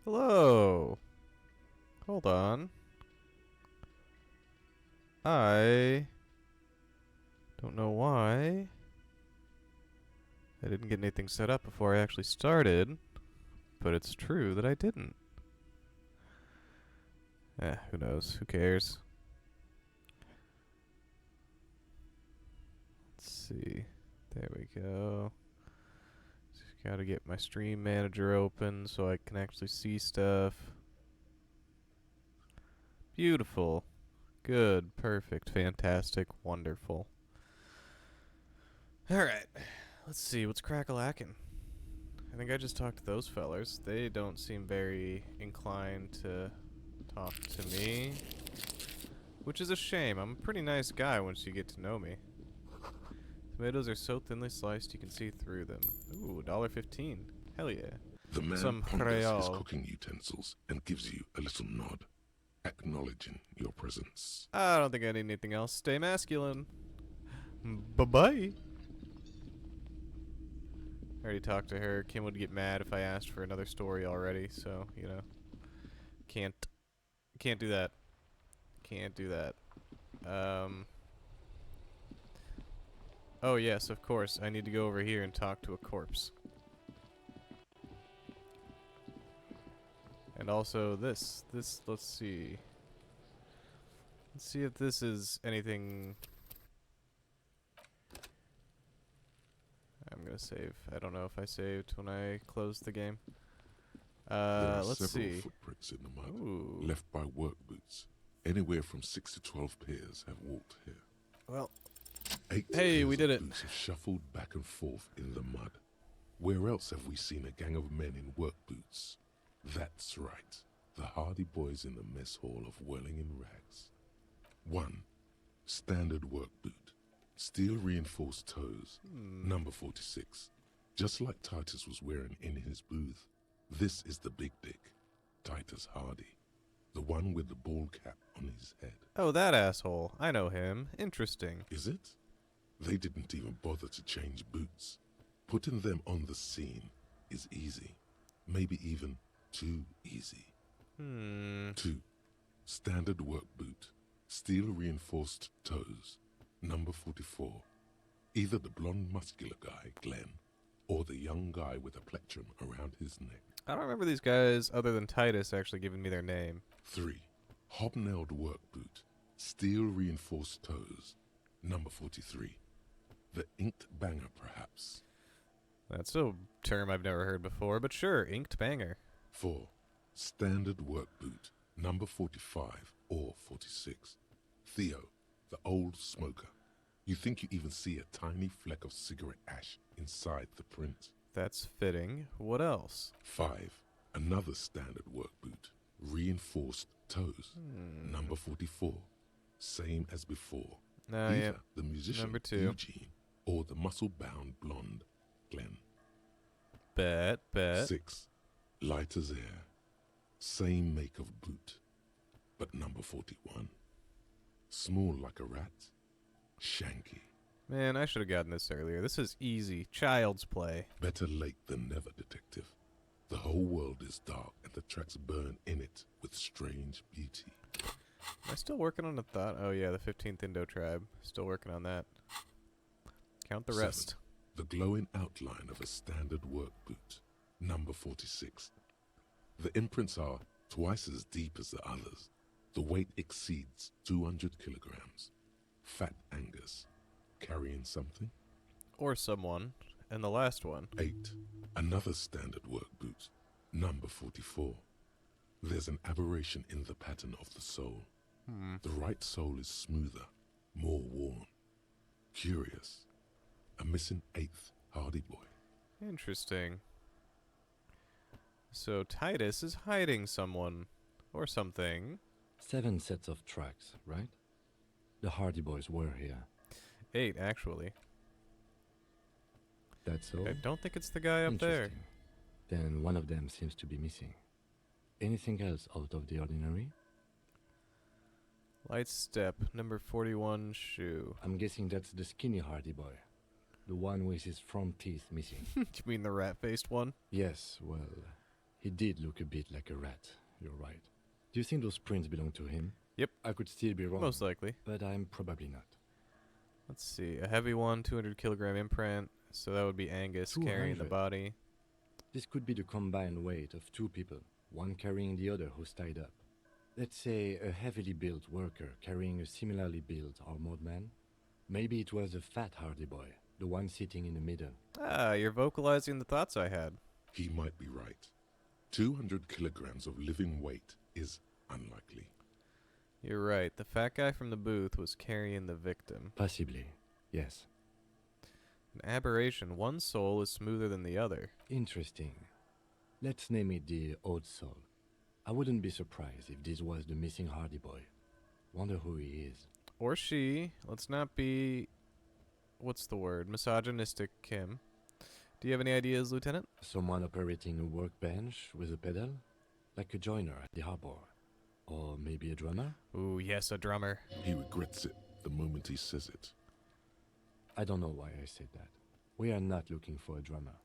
Hello. Hold on. I don't know why I didn't get anything set up before I actually started, but it's true that I didn't. Who knows? Who cares? Let's see. There we go. Just gotta get my stream manager open so I can actually see stuff. Beautiful. Good. Perfect. Fantastic. Wonderful. Alright. Let's see. What's crack-a-lackin'? I think I just talked to those fellers. They don't seem very inclined to talk to me. Which is a shame. I'm a pretty nice guy once you get to know me. Tomatoes are so thinly sliced you can see through them. Ooh, $1.15. Hell yeah. The man Some ponders his real. cooking utensils and gives you a little nod, acknowledging your presence. I don't think I need anything else. Stay masculine. Bye-bye. I already talked to her. Kim would get mad if I asked for another story already, so, you know. Can't do that. Can't do that. Oh yes, of course. I need to go over here and talk to a corpse. And also this, let's see. Let's see if this is anything. I'm gonna save. I don't know if I saved when I closed the game. There are Let's several see. footprints in the mud, Ooh. left by work boots. Anywhere from 6 to 12 pairs have walked here. Well, 8 hey, pairs we did of it. boots have shuffled back and forth in the mud. Where else have we seen a gang of men in work boots? That's right, the hardy boys in the mess hall of Whirling in Rags. 1. Standard work boot. Steel reinforced toes. Number 46. Just like Titus was wearing in his booth. This is the big dick, Titus Hardy. The one with the bald cap on his head. Oh, that asshole. I know him. Interesting. Is it? They didn't even bother to change boots. Putting them on the scene is easy. Maybe even too easy. 2. Standard work boot. Steel reinforced toes. Number 44. Either the blonde muscular guy, Glenn, or the young guy with a plectrum around his neck. I don't remember these guys, other than Titus, actually giving me their name. 3. Hobnailed work boot. Steel reinforced toes. Number 43. The inked banger, perhaps. That's a term I've never heard before, but sure, inked banger. 4. Standard work boot. Number 45 or 46. Theo, the old smoker. You think you even see a tiny fleck of cigarette ash inside the print. That's fitting. What else? 5. Another standard work boot. Reinforced toes. Number 44. Same as before. Either Yeah. the musician Number 2. Eugene or the muscle-bound blonde Glenn. Bet. 6. Light as air. Same make of boot, but number 41. Small like a rat. Shanky. Man, I should have gotten this earlier. This is easy. Child's play. Better late than never, detective. The whole world is dark and the tracks burn in it with strange beauty. Am I still working on the thought? Oh yeah, the 15th Indo tribe. Still working on that. Count the 7. rest. The glowing outline of a standard work boot. Number 46. The imprints are twice as deep as the others. The weight exceeds 200 kilograms. Fat Angus. Carrying something? Or someone. And the last one. 8. Another standard work boot. Number 44. There's an aberration in the pattern of the sole. The right sole is smoother, more worn. Curious. A missing 8th hardy boy. Interesting. So Titus is hiding someone. Or something. 7 sets of tracks, right? The Hardy Boys were here. 8, actually. That's all? I don't think it's the guy up there. Interesting. Then one of them seems to be missing. Anything else out of the ordinary? Light step, number 41 shoe. I'm guessing that's the skinny Hardy Boy. The one with his front teeth missing. You mean the rat-faced one? Yes, well, He did look a bit like a rat, you're right. Do you think those prints belong to him? Yep. I could still be wrong, Most likely. but I'm probably not. Let's see. A heavy one, 200 kilogram imprint. So that would be Angus carrying the 200? body. This could be the combined weight of two people, one carrying the other who's tied up. Let's say a heavily built worker carrying a similarly built armored man. Maybe it was a fat hardy boy, the one sitting in the middle. Ah, you're vocalizing the thoughts I had. He might be right. 200 kilograms of living weight is unlikely. You're right. The fat guy from the booth was carrying the victim. Possibly, yes. An aberration. One soul is smoother than the other. Interesting. Let's name it the Old Soul. I wouldn't be surprised if this was the missing hardy boy. Wonder who he is. Or she. Let's not be... What's the word? Misogynistic, Kim. Do you have any ideas, Lieutenant? Someone operating a workbench with a pedal? Like a joiner at the harbor. Or maybe a drummer? Ooh, yes, a drummer. He regrets it the moment he says it. I don't know why I said that. We are not looking for a drummer.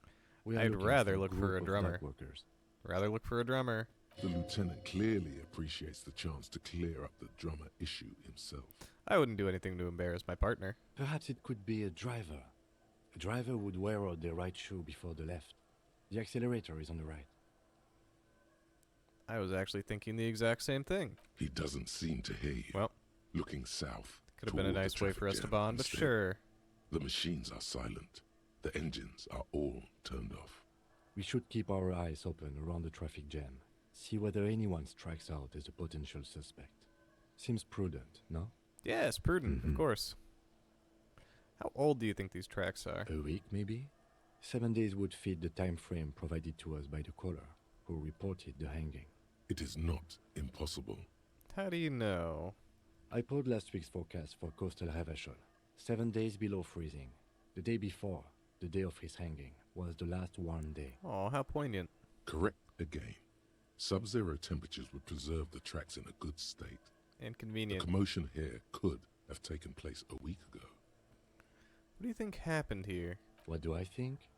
We are I'd looking rather for look for group a of drummer. dock workers. Rather look for a drummer. The lieutenant clearly appreciates the chance to clear up the drummer issue himself. I wouldn't do anything to embarrass my partner. Perhaps it could be a driver. A driver would wear out the right shoe before the left. The accelerator is on the right. I was actually thinking the exact same thing. He doesn't seem to hear you. Well, Looking south. could have been a toward the nice way traffic for us to jam bond, but instead. sure. The machines are silent. The engines are all turned off. We should keep our eyes open around the traffic jam. See whether anyone strikes out as a potential suspect. Seems prudent, no? Yes, prudent, of Mhm. course. How old do you think these tracks are? A week, maybe? 7 days would fit the time frame provided to us by the caller, who reported the hanging. It is not impossible. How do you know? I pulled last week's forecast for coastal Havashol. 7 days below freezing. The day before, the day of his hanging, was the last warm day. Oh, how poignant. Correct again. Sub-zero temperatures would preserve the tracks in a good state. And The convenient. commotion here could have taken place a week ago. What do you think happened here? What do I think?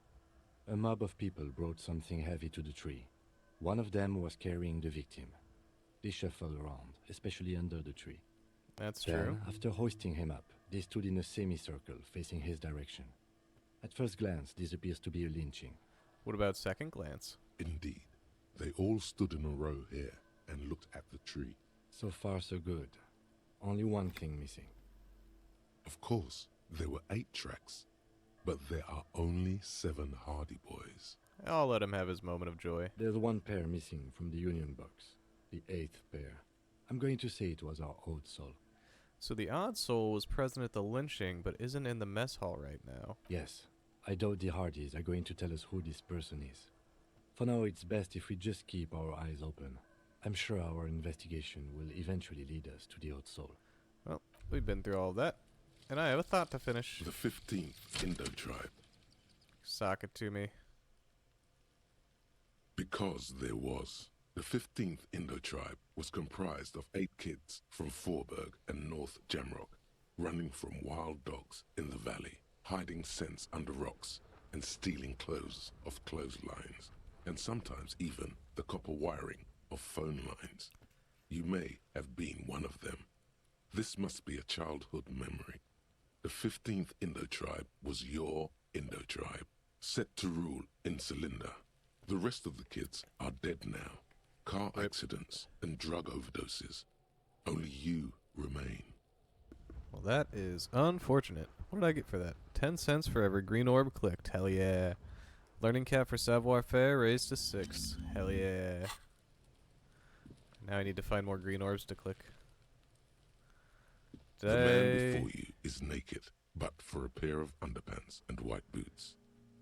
A mob of people brought something heavy to the tree. One of them was carrying the victim. They shuffled around, especially under the tree. That's true. Then, after hoisting him up, they stood in a semicircle facing his direction. At first glance, this appears to be a lynching. What about second glance? Indeed, they all stood in a row here and looked at the tree. So far, so good. Only one thing missing. Of course, there were 8 tracks, but there are only 7 Hardy Boys. I'll let him have his moment of joy. There's one pair missing from the Union box. The 8th pair. I'm going to say it was our Old Soul. So the odd soul was present at the lynching, but isn't in the mess hall right now. Yes, I doubt the Hardys are going to tell us who this person is. For now, it's best if we just keep our eyes open. I'm sure our investigation will eventually lead us to the Old Soul. Well, we've been through all of that. And I have a thought to finish. The 15th Indo tribe. Sock it to me. Because there was. The 15th Indo tribe was comprised of 8 kids from Forberg and North Jamrock, running from wild dogs in the valley, hiding scents under rocks, and stealing clothes off clotheslines, and sometimes even the copper wiring of phone lines. You may have been one of them. This must be a childhood memory. The 15th Indo tribe was your Indo tribe, set to rule in Cylinder. The rest of the kids are dead now. Car accidents and drug overdoses. Only you remain. Well, that is unfortunate. What did I get for that? 10 cents for every green orb clicked. Hell yeah. Learning cap for savoir-faire raised to 6. Hell yeah. Now I need to find more green orbs to click. The man before you is naked, but for a pair of underpants and white boots.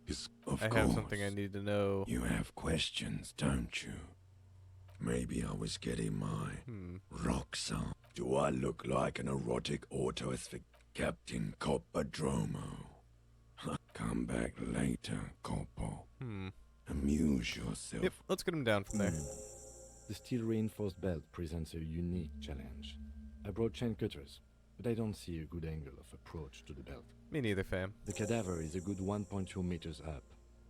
His I have something I need to know. You have questions, don't you? Maybe I was getting my rocks on. Do I look like an erotic autos for Captain Coppodromo? Come back later, Coppo. Amuse yourself. Yep, let's get him down from there. The steel reinforced belt presents a unique challenge. I brought chain cutters, but I don't see a good angle of approach to the belt. Me neither, fam. The cadaver is a good 1.2 meters up.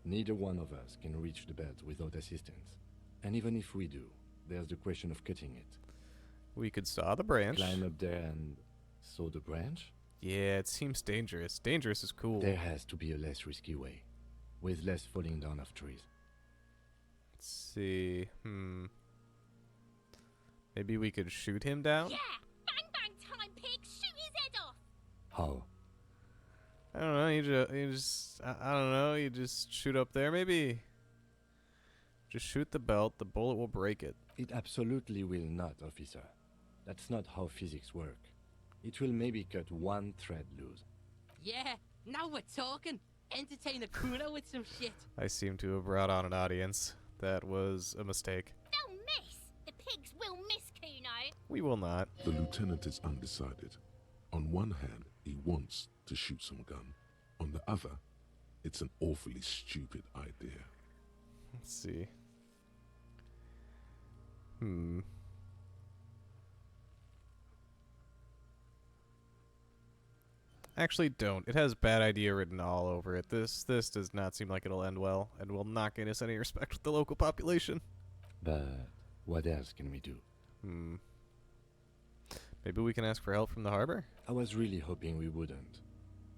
Neither one of us can reach the belt without assistance. And even if we do, there's the question of cutting it. We could saw the branch. Climb up there and saw the branch? Yeah, it seems dangerous. Dangerous is cool. There has to be a less risky way, with less falling down of trees. Let's see. Maybe we could shoot him down? Yeah! Bang bang time, pig! Shoot his head off! How? I don't know. I don't know. You just shoot up there, maybe. Just shoot the belt. The bullet will break it. It absolutely will not, officer. That's not how physics work. It will maybe cut one thread loose. Yeah, now we're talking. Entertain the Kuno with some shit. I seem to have brought on an audience. That was a mistake. They'll miss! The pigs will miss Kuno! We will not. The lieutenant is undecided. On one hand, he wants to shoot some gun. On the other, it's an awfully stupid idea. Let's see. Actually, don't. It has bad idea written all over it. This does not seem like it'll end well, and will not gain us any respect with the local population. But what else can we do? Maybe we can ask for help from the harbor? I was really hoping we wouldn't.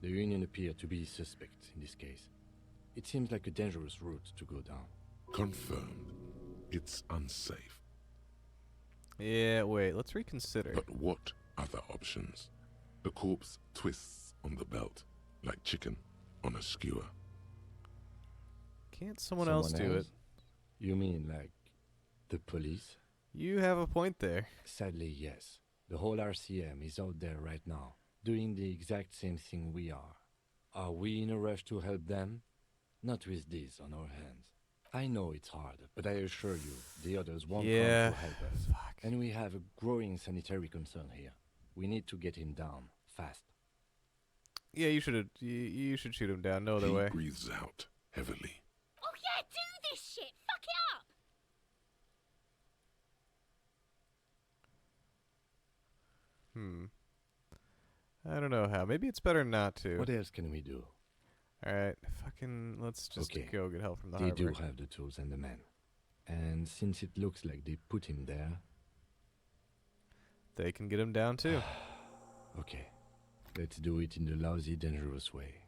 The Union appeared to be suspect in this case. It seems like a dangerous route to go down. Confirmed. It's unsafe. Yeah, wait, let's reconsider. But what other options? The corpse twists on the belt, like chicken on a skewer. Can't someone else do it? You mean like the police? You have a point there. Sadly, yes. The whole RCM is out there right now, doing the exact same thing we are. Are we in a rush to help them? Not with this on our hands. I know it's hard, but I assure you, the others won't come to help us. Fuck. And we have a growing sanitary concern here. We need to get him down, fast. Yeah, you should shoot him down. No other He way. breathes out heavily. Oh yeah, do this shit! Fuck it up! I don't know how. Maybe it's better not to. What else can we do? Alright, fucking let's just Okay. go get help from the They harbor. do have the tools and the men. And since it looks like they put him there, They can get him down too. okay, let's do it in the lousy, dangerous way.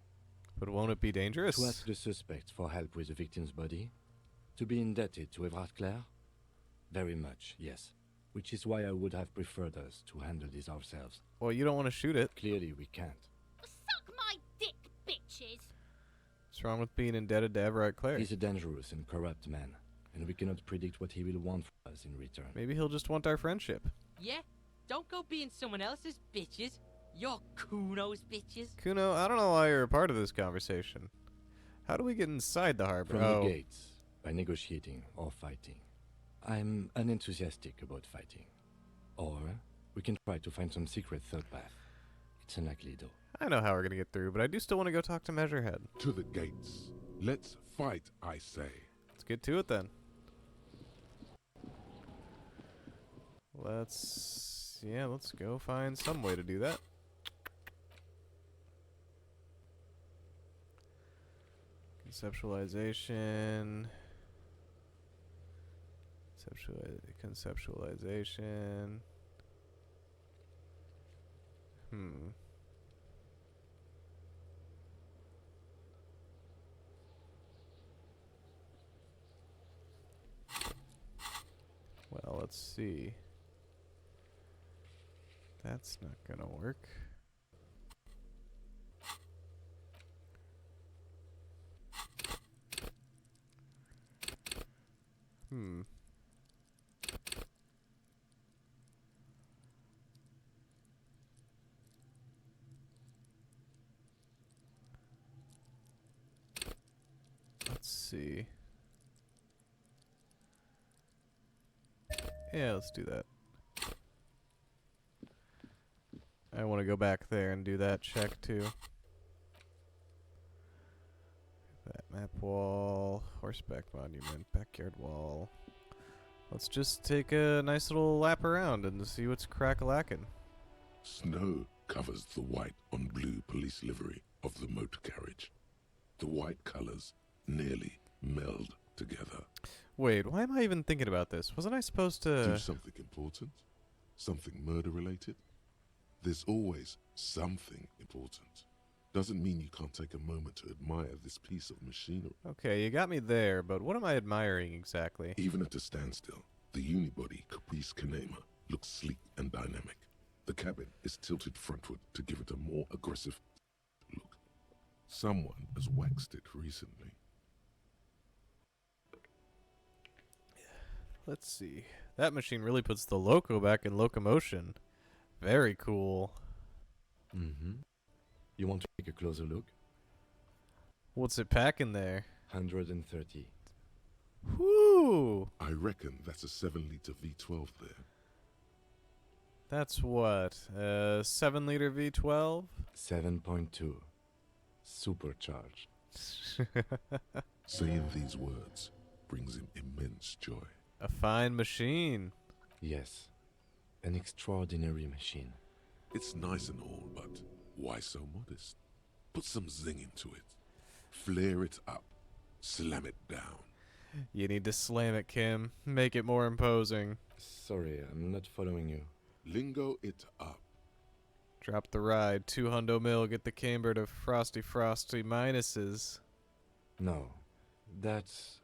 But won't it be dangerous? To ask the suspect for help with the victim's body? To be indebted to Everard Clare? Very much, yes. Which is why I would have preferred us to handle this ourselves. Well, you don't want to shoot it. Clearly we can't. Suck my dick, bitches! What's wrong with being indebted to Everett Clare? He's a dangerous and corrupt man, and we cannot predict what he will want from us in return. Maybe he'll just want our friendship. Yeah, don't go being someone else's bitches. You're Kuno's bitches. Kuno, I don't know why you're a part of this conversation. How do we get inside the harbor? From the gates, by negotiating or fighting. I'm unenthusiastic about fighting. Or we can try to find some secret third path. It's unlikely though. I know how we're gonna get through, but I do still want to go talk to Measurehead. To the gates. Let's fight, I say. Let's get to it then. Let's go find some way to do that. Conceptualization. Conceptualization. Well, let's see. That's not gonna work. Let's see. Yeah, let's do that. I want to go back there and do that check too. That map wall, horseback monument, backyard wall. Let's just take a nice little lap around and see what's crack-a-lackin'. Snow covers the white on blue police livery of the motor carriage. The white colors nearly meld together. Wait, why am I even thinking about this? Wasn't I supposed Do to... something important? Something murder-related? There's always something important. Doesn't mean you can't take a moment to admire this piece of machinery. Okay, you got me there, but what am I admiring exactly? Even at a standstill, the unibody Caprice Kanema looks sleek and dynamic. The cabin is tilted frontward to give it a more aggressive look. Someone has waxed it recently. Let's see. That machine really puts the loco back in locomotion. Very cool. Mm-hmm. You want to take a closer look? What's it packing there? 130. Whoo! I reckon that's a 7-liter V12 there. That's what? 7-liter V12? 7.2. Supercharged. Saying these words brings him immense joy. A fine machine. Yes. An extraordinary machine. It's nice and all, but why so modest? Put some zing into it. Flare it up. Slam it down. You need to slam it, Kim. Make it more imposing. Sorry, I'm not following you. Lingo it up. Drop the ride. 200 mil. Get the camber to frosty minuses. No. That's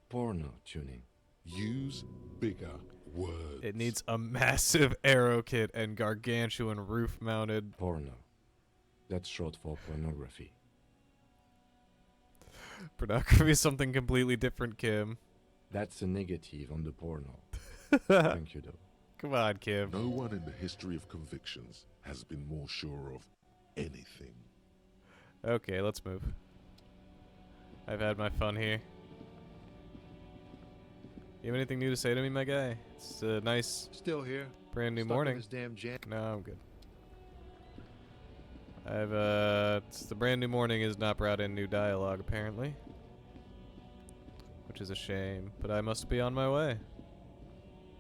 porno tuning. Use bigger words. It needs a massive aero kit and gargantuan roof-mounted... Porno. That's short for pornography. Pornography is something completely different, Kim. That's a negative on the porno. Thank you, though. Come on, Kim. No one in the history of convictions has been more sure of anything. Okay, let's move. I've had my fun here. You have anything new to say to me, my guy? It's a nice, Still here. brand new Stuck in morning. This damn jam. No, I'm good. The brand new morning has not brought in new dialogue, apparently. Which is a shame, but I must be on my way.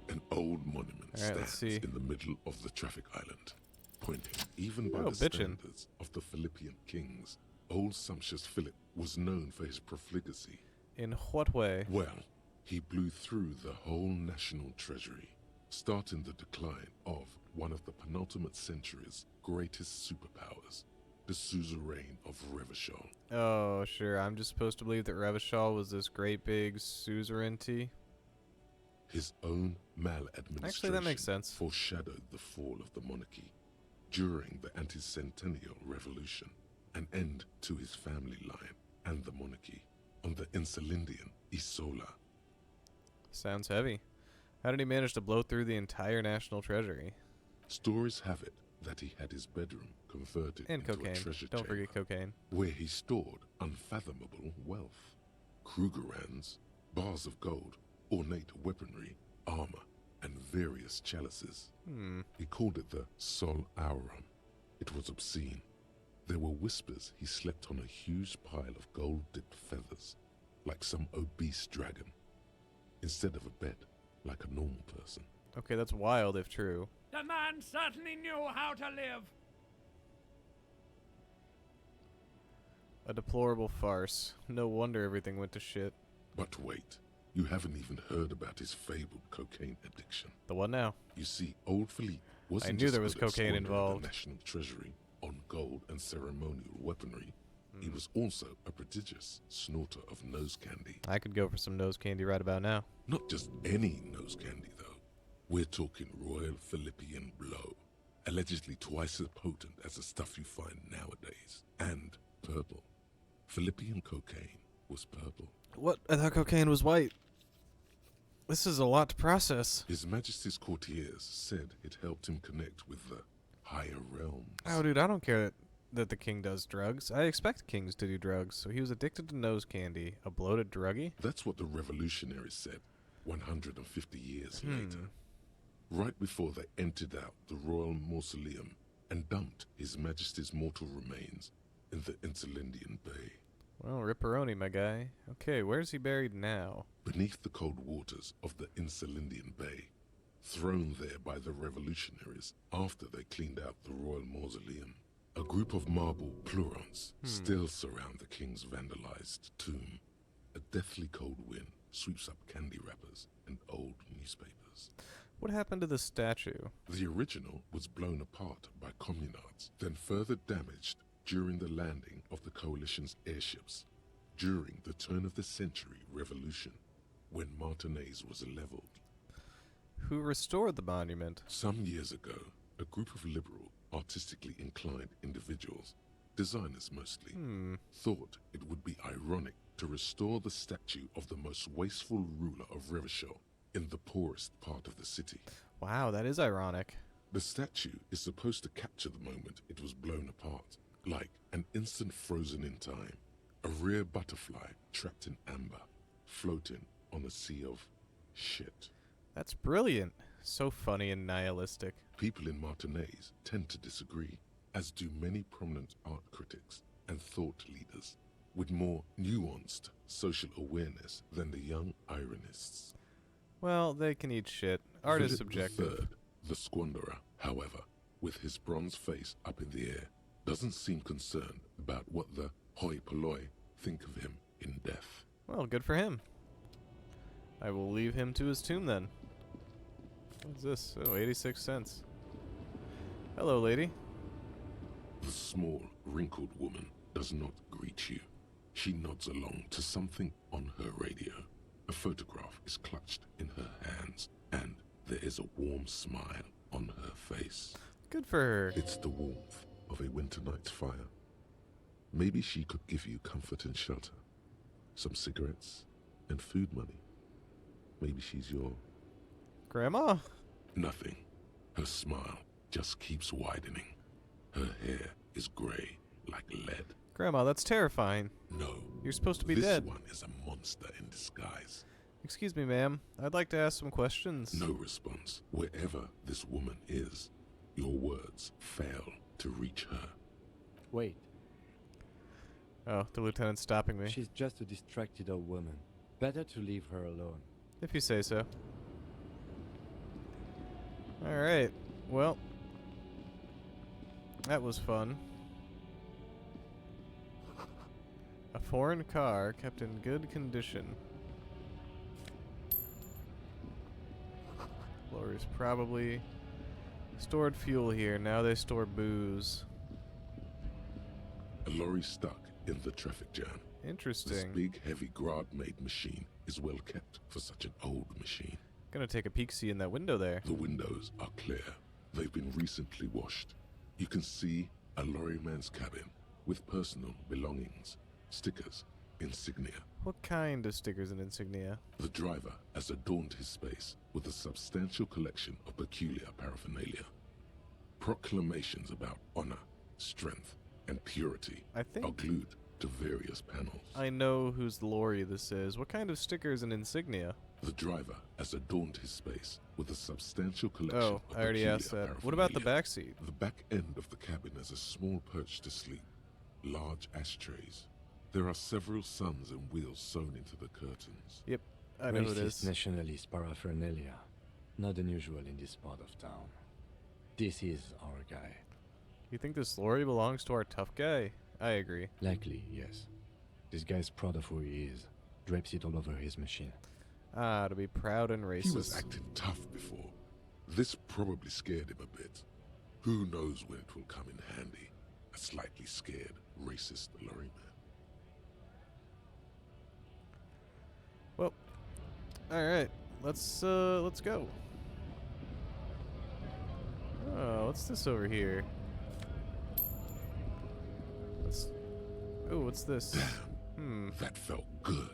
An old monument All right, let's stands see. in the middle of the traffic island, pointing even by Oh, the bitchin'. standards of the Philippian kings. Old sumptuous Philip was known for his profligacy. In what way? Well, he blew through the whole national treasury, starting the decline of one of the penultimate century's greatest superpowers, the suzerain of Revachol. Oh, sure. I'm just supposed to believe that Revachol was this great big suzerainty. His own maladministration Actually, that makes sense. foreshadowed the fall of the monarchy during the anti-centennial revolution, an end to his family line and the monarchy on the Insulindian Isola. Sounds heavy. How did he manage to blow through the entire national treasury? Stories have it that he had his bedroom converted And into a cocaine. treasure Don't chamber forget cocaine. where he stored unfathomable wealth. Krugerrands, bars of gold, ornate weaponry, armor, and various chalices. He called it the Sol Aurum. It was obscene. There were whispers he slept on a huge pile of gold-dipped feathers, like some obese dragon, instead of a bed, like a normal person. Okay, that's wild if true. The man certainly knew how to live. A deplorable farce. No wonder everything went to shit. But wait, you haven't even heard about his fabled cocaine addiction. The what now? You see, old Philippe wasn't I knew just there was good at cocaine squandering involved. the national treasury on gold and ceremonial weaponry. He was also a prodigious snorter of nose candy. I could go for some nose candy right about now. Not just any nose candy, though. We're talking Royal Philippian Blow, allegedly twice as potent as the stuff you find nowadays, and purple. Philippian cocaine was purple. What? I thought cocaine was white. This is a lot to process. His Majesty's courtiers said it helped him connect with the higher realms. Oh, dude, I don't care that the king does drugs. I expect kings to do drugs, so he was addicted to nose candy. A bloated druggie? That's what the revolutionaries said 150 years later. Right before they emptied out the royal mausoleum and dumped His Majesty's mortal remains in the Insulindian Bay. Well, ripperoni, my guy. Okay, where's he buried now? Beneath the cold waters of the Insulindian Bay, thrown there by the revolutionaries after they cleaned out the royal mausoleum. A group of marble pleurons still surround the king's vandalized tomb. A deathly cold wind sweeps up candy wrappers and old newspapers. What happened to the statue? The original was blown apart by communards, then further damaged during the landing of the Coalition's airships during the turn-of-the-century revolution, when Martinez was leveled. Who restored the monument? Some years ago, a group of liberal, artistically inclined individuals, designers mostly, thought it would be ironic to restore the statue of the most wasteful ruler of Revachol in the poorest part of the city. Wow, that is ironic. The statue is supposed to capture the moment it was blown apart, like an instant frozen in time, a rare butterfly trapped in amber, floating on a sea of shit. That's brilliant. So funny and nihilistic. People in Martinez tend to disagree, as do many prominent art critics and thought leaders with more nuanced social awareness than the young ironists. Well, they can eat shit. Art is Philip subjective. III, the squanderer, however, with his bronze face up in the air, doesn't seem concerned about what the hoi polloi think of him in death. Well, good for him. I will leave him to his tomb then. What's this? Oh, 86 cents. Hello, lady. The small, wrinkled woman does not greet you. She nods along to something on her radio. A photograph is clutched in her hands, and there is a warm smile on her face. Good for her. It's the warmth of a winter night's fire. Maybe she could give you comfort and shelter, some cigarettes, and food money. Maybe she's your... Grandma? Nothing. Her smile just keeps widening. Her hair is gray like lead. Grandma, that's terrifying. No. You're supposed to be this dead. This one is a monster in disguise. Excuse me, ma'am. I'd like to ask some questions. No response. Wherever this woman is, your words fail to reach her. Wait, Oh, the lieutenant's stopping me. she's just a distracted old woman. Better to leave her alone. If you say so. Alright. Well. That was fun. A foreign car kept in good condition. Lorries probably stored fuel here. Now they store booze. A lorry stuck in the traffic jam. This Interesting. big, heavy Grad-made machine is well kept for such an old machine. Gonna take a peek-see in that window there. The windows are clear. They've been recently washed. You can see a lorryman's cabin with personal belongings, stickers, insignia. What kind of stickers and insignia? The driver has adorned his space with a substantial collection of peculiar paraphernalia. Proclamations about honor, strength, and purity I think are glued to various panels. I know whose lorry this is. What kind of stickers and insignia? The driver has adorned his space with a substantial collection Oh, of I already peculiar asked that. What about the paraphernalia. back seat? The back end of the cabin has a small perch to sleep, large ashtrays. There are several suns and wheels sewn into the curtains. Yep, I know who it Racist is. nationalist paraphernalia. Not unusual in this part of town. This is our guy. You think this lorry belongs to our tough guy? I agree. Likely, yes. This guy's proud of who he is. Drapes it all over his machine. Ah, to be proud and racist. He was acting tough before. This probably scared him a bit. Who knows when it will come in handy? A slightly scared, racist lorryman. Well, all right. Let's go. Oh, what's this over here? What's this? That felt good.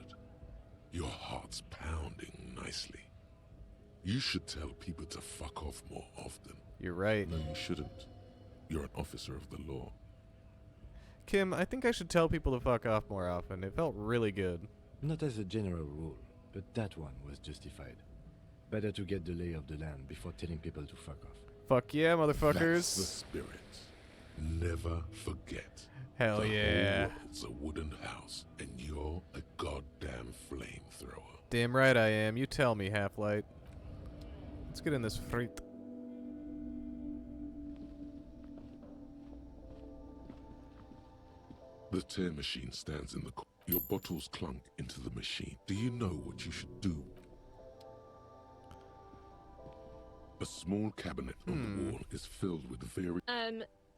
Your heart's pounding nicely. You should tell people to fuck off more often. You're right. No, you shouldn't. You're an officer of the law. Kim, I think I should tell people to fuck off more often. It felt really good. Not as a general rule, but that one was justified. Better to get the lay of the land before telling people to fuck off. Fuck yeah, That's the motherfuckers. spirit. Never forget. Hell the yeah. whole world's a wooden house, and you're a goddamn flamethrower. Damn right I am. You tell me, Half-Light. Let's get in this freight. The tear machine stands in the corner. Your bottles clunk into the machine. Do you know what you should do? A small cabinet on the wall is filled with very...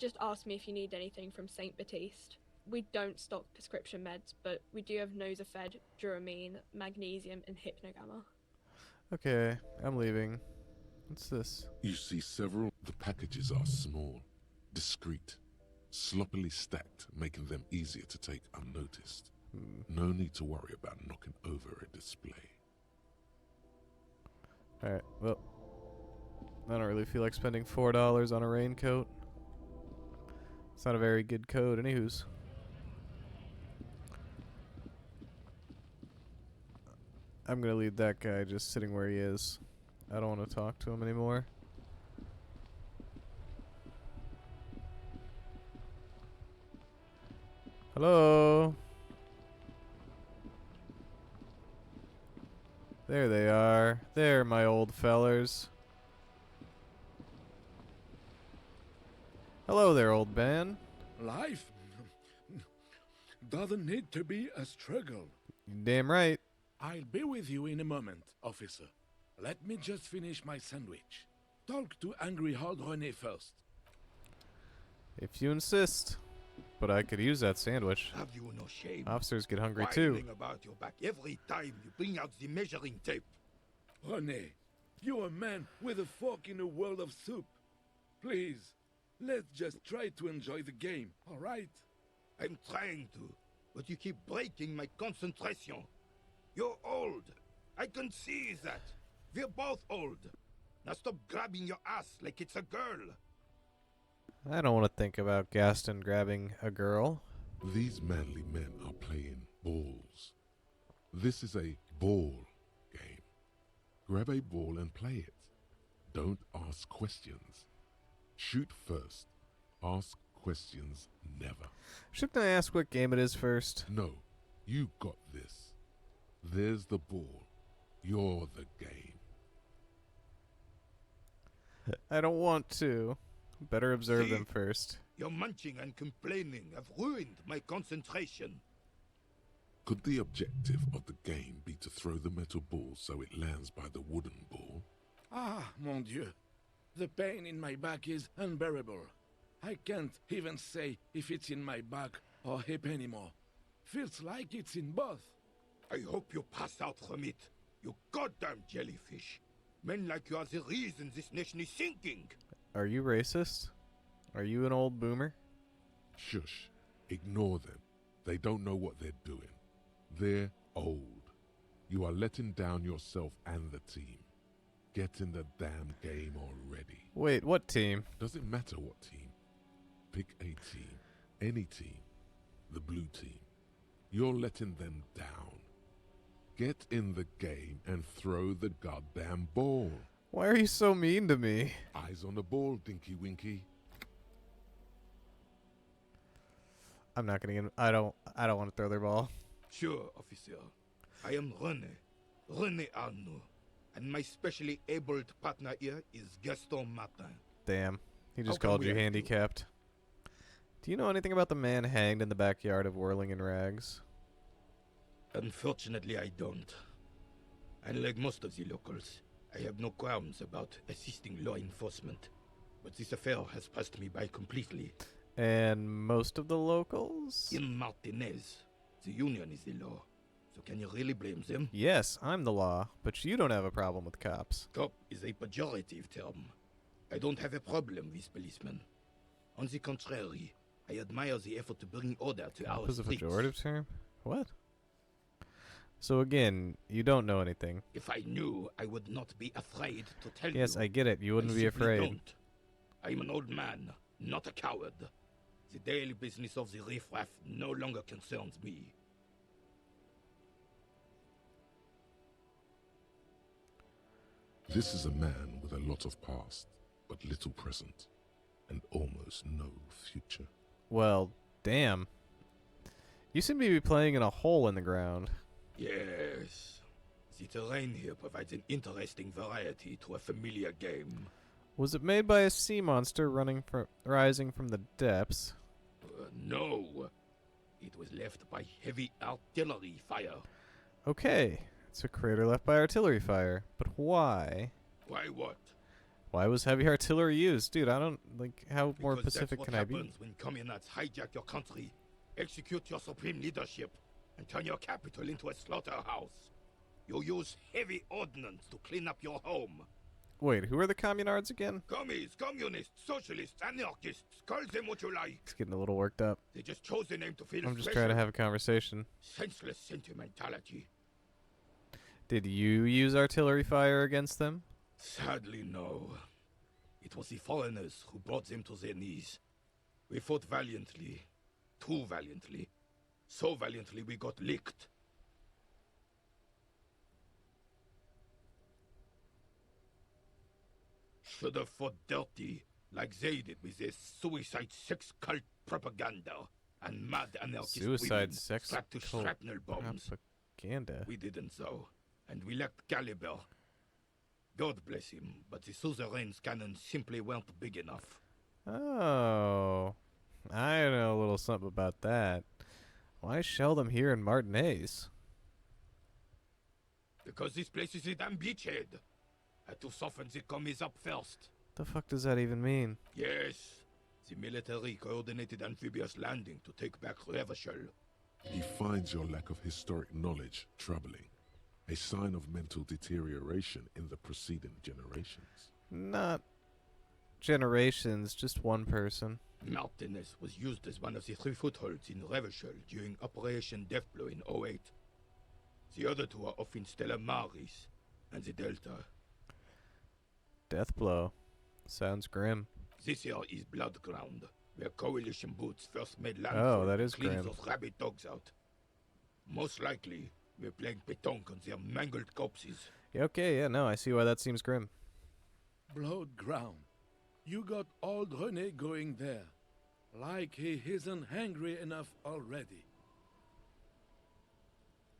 Just ask me if you need anything from St. Baptiste. We don't stock prescription meds, but we do have Nosafed, Duramine, Magnesium, and Hypnogamma. Okay, I'm leaving. What's this? You see several. The packages are small, discreet, sloppily stacked, making them easier to take unnoticed. No need to worry about knocking over a display. Alright, well, I don't really feel like spending $4 on a raincoat. It's not a very good code, anywho's. I'm gonna leave that guy just sitting where he is. I don't want to talk to him anymore. Hello? There they are. There, my old fellers. Hello there, old man. Life doesn't need to be a struggle. Damn right. I'll be with you in a moment, officer. Let me just finish my sandwich. Talk to angry old René first. If you insist. But I could use that sandwich. Have you no shame? Officers get hungry too. Whining about your back every time you bring out the measuring tape. René, you're a man with a fork in a world of soup. Please, let's just try to enjoy the game, all right? I'm trying to, but you keep breaking my concentration. You're old. I can see that. We're both old. Now stop grabbing your ass like it's a girl. I don't want to think about Gaston grabbing a girl. These manly men are playing balls. This is a ball game. Grab a ball and play it. Don't ask questions. Shoot first. Ask questions never. Shouldn't I ask what game it is first? No, you got this. There's the ball. You're the game. I don't want to. Better observe See? them first. Your munching and complaining have ruined my concentration. Could the objective of the game be to throw the metal ball so it lands by the wooden ball? Ah, mon Dieu. The pain in my back is unbearable. I can't even say if it's in my back or hip anymore. Feels like it's in both. I hope you pass out from it. You goddamn jellyfish. Men like you are the reason this nation is sinking. Are you racist? Are you an old boomer? Shush. Ignore them. They don't know what they're doing. They're old. You are letting down yourself and the team. Get in the damn game already. Wait, what team? Doesn't matter what team. Pick a team. Any team. The blue team. You're letting them down. Get in the game and throw the goddamn ball. Why are you so mean to me? Eyes on the ball, Dinky Winky. I'm not gonna get. I don't want to throw their ball. Sure, officer. I am René Arnaud. And my specially abled partner here is Gaston Martin. Damn, he just How can called we you help you? handicapped. Do you know anything about the man hanged in the backyard of Whirling in Rags? Unfortunately, I don't. Unlike most of the locals, I have no qualms about assisting law enforcement. But this affair has passed me by completely. And most of the locals? In Martinez, the union is the law. So can you really blame them? Yes, I'm the law, but you don't have a problem with cops. Cop is a pejorative term. I don't have a problem with policemen. On the contrary, I admire the effort to bring order to our Cop is a streets. pejorative term? What? So again, you don't know anything. If I knew, I would not be afraid to tell you. Yes, I get it. You wouldn't I be simply afraid. Don't. I'm an old man, not a coward. The daily business of the riffraff no longer concerns me. This is a man with a lot of past, but little present, and almost no future. Well, damn. You seem to be playing in a hole in the ground. Yes. The terrain here provides an interesting variety to a familiar game. Was it made by a sea monster rising from the depths? No. It was left by heavy artillery fire. Okay, it's a crater left by artillery fire. But why? Why what? Why was heavy artillery used? Dude, I don't, like, how more Because specific that's can what I be? happens when communists hijack your country, execute your supreme leadership, and turn your capital into a slaughterhouse. You use heavy ordnance to clean up your home. Wait, who are the communards again? Commies, communists, socialists, anarchists, call them what you like. It's getting a little worked up. They just chose the name to feel I'm just special. trying to have a conversation. Senseless sentimentality. Did you use artillery fire against them? Sadly, no. It was the foreigners who brought them to their knees. We fought valiantly. Too valiantly. So valiantly we got licked. Should have fought dirty, like they did with their suicide sex cult propaganda and mad anarchist Suicide women sex strapped to cult shrapnel bombs. Propaganda. We didn't though, and we lacked caliber. God bless him, but the suzerain's cannons simply weren't big enough. Oh, I know a little something about that. Why shell them here in Martinez? Because this place is a damn beachhead. Had to soften the commies up first. The fuck does that even mean? Yes, the military coordinated amphibious landing to take back Revachol. He finds your lack of historic knowledge troubling, a sign of mental deterioration in the preceding generations. Not generations, just one person. Martinez was used as one of the 3 footholds in Revachol during Operation Deathblow in 08. The other 2 are off in Stella Maris and the Delta. Deathblow. Sounds grim. This here is Blood Ground, where coalition boots first made Oh, landfall that to is clean grim. those rabid dogs out. Most likely, we're playing pétanque on their mangled corpses. Yeah, okay, yeah, no, I see why that seems grim. Blood Ground. You got old René going there. Like he isn't hungry enough already.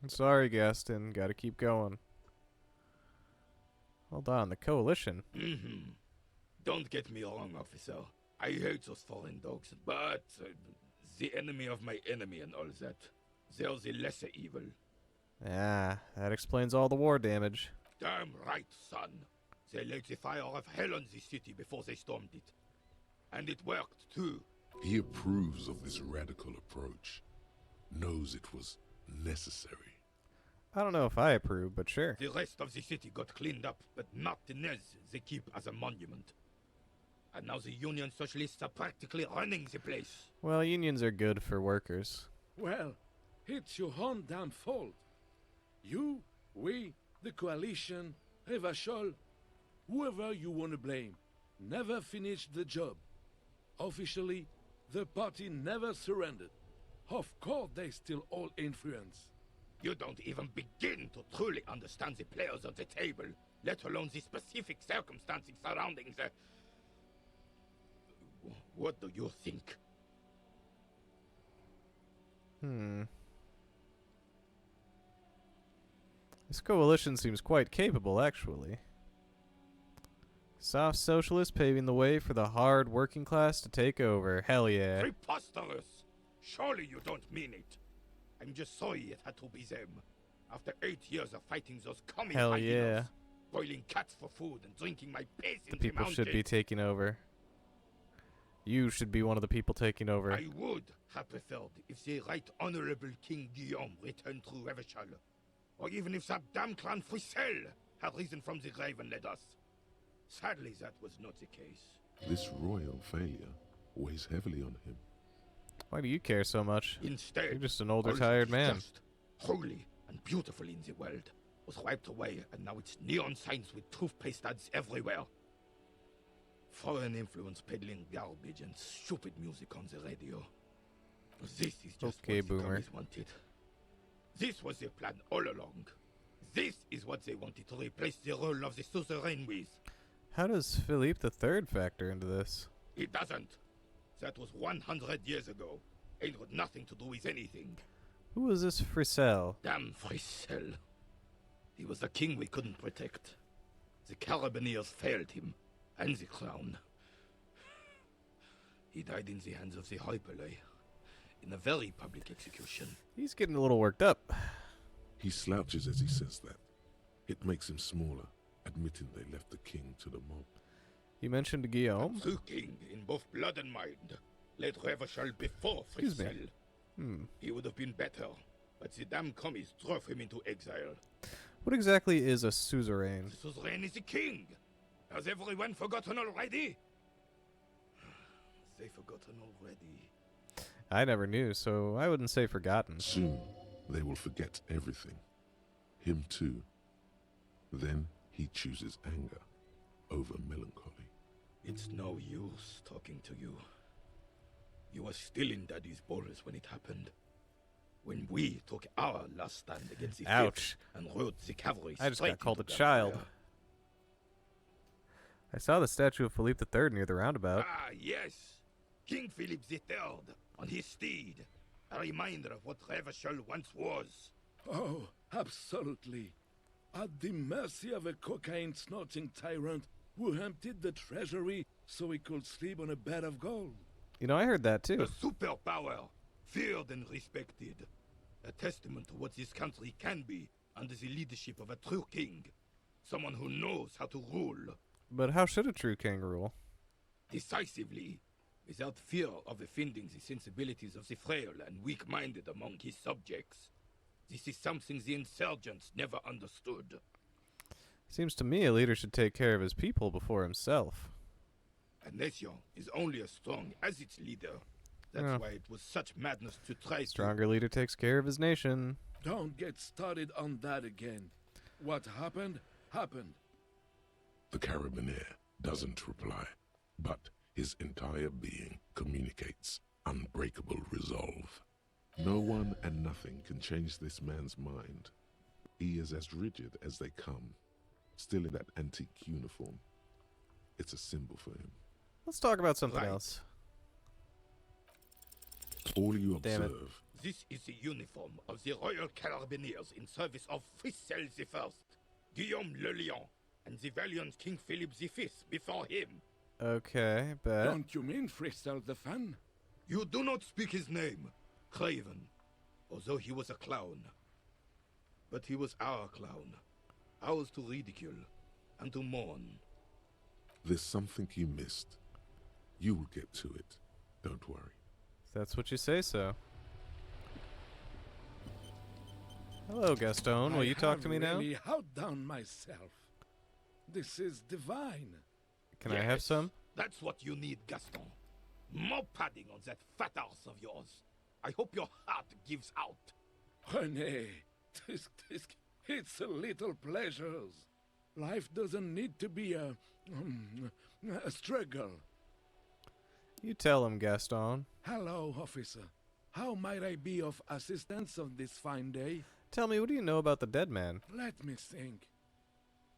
I'm sorry, Gaston. Gotta keep going. Hold on, the coalition. Mm-hmm. Don't get me wrong, officer. I hate those foreign dogs, but the enemy of my enemy and all that. They're the lesser evil. Ah, that explains all the war damage. Damn right, son. They laid the fire of hell on the city before they stormed it. And it worked, too. He approves of this radical approach, knows it was necessary. I don't know if I approve, but sure. The rest of the city got cleaned up, but Martinez they keep as a monument. And now the Union Socialists are practically running the place. Well, unions are good for workers. Well, it's your own damn fault. You, we, the coalition, Revachol, whoever you want to blame, never finished the job. Officially, the party never surrendered. Of course, they still all influence. You don't even begin to truly understand the players at the table, let alone the specific circumstances surrounding the... What do you think? This coalition seems quite capable, actually. Soft socialists paving the way for the hard working class to take over. Hell yeah. Preposterous! Surely you don't mean it. I'm just sorry it had to be them. After 8 years of fighting those commie Hell hyenas, yeah. boiling cats for food and drinking my piss The in people the should be mountains. taking over. You should be one of the people taking over. I would have preferred if the Right Honorable King Guillaume returned through Revachol. Or even if that damn clan Frisell had risen from the grave and led us. Sadly, that was not the case. This royal failure weighs heavily on him. Why do you care so much? Instead, You're just an older, all that tired is man. just, holy, and beautiful in the world was wiped away, and now it's neon signs with toothpaste ads everywhere. Foreign influence peddling garbage and stupid music on the radio. This is just Okay, what the boomer. commies wanted. This was their plan all along. This is what they wanted to replace the role of the suzerain with. How does Philippe III factor into this? It doesn't. That was 100 years ago. Ain't got nothing to do with anything. Who is this Frisell? Damn Frisell. He was the king we couldn't protect. The Carabineers failed him, and the crown. He died in the hands of the Hyperlay. in a very public execution. He's getting a little worked up. He slouches as he says that. It makes him smaller, admitting they left the king to the mob. You mentioned Guillaume. True king in both blood and mind. Led Revachol before Excuse me. Fricelle. He would have been better, but the damn commies drove him into exile. What exactly is a suzerain? The suzerain is the king. Has everyone forgotten already? They forgotten already. I never knew, so I wouldn't say forgotten. Soon, they will forget everything. Him too. Then he chooses anger over melancholy. It's no use talking to you. You were still in Daddy's borders when it happened. When we took our last stand against the Ouch. Fifth and rode the cavalry I just straight got called a into child. gunfire. I saw the statue of Philippe III near the roundabout. Ah, yes. King Philip III on his steed. A reminder of what Revachol once was. Oh, absolutely. At the mercy of a cocaine-snorting tyrant who emptied the treasury so he could sleep on a bed of gold. You know, I heard that too. A superpower, feared and respected. A testament to what this country can be under the leadership of a true king. Someone who knows how to rule. But how should a true king rule? Decisively, without fear of offending the sensibilities of the frail and weak-minded among his subjects. This is something the insurgents never understood. Seems to me a leader should take care of his people before himself. A nation is only as strong as its leader. That's Yeah. why it was such madness to try Stronger leader takes care of his nation. Don't get started on that again. What happened, happened. The carabiner doesn't reply, but his entire being communicates unbreakable resolve. No one and nothing can change this man's mind. He is as rigid as they come, still in that antique uniform. It's a symbol for him. Let's talk about something Right. else. All you Damn it. observe, This is the uniform of the Royal Carabineers in service of Fricelle I, Guillaume le Lion, and the valiant King Philip V before him. Okay, bet. Don't you mean Fricelle the fan? You do not speak his name, Craven, although he was a clown. But he was our clown, ours to ridicule and to mourn. there's something you missed. You will get to it. Don't worry. That's what you say so. Hello, Gaston. Will you talk to me I now? really outdone myself. This is divine. Can I have Yes, some? That's what you need, Gaston. More padding on that fat arse of yours. I hope your heart gives out. René, it's a little pleasures. Life doesn't need to be a struggle. You tell him, Gaston. Hello, officer. How might I be of assistance on this fine day? Tell me, what do you know about the dead man? Let me think.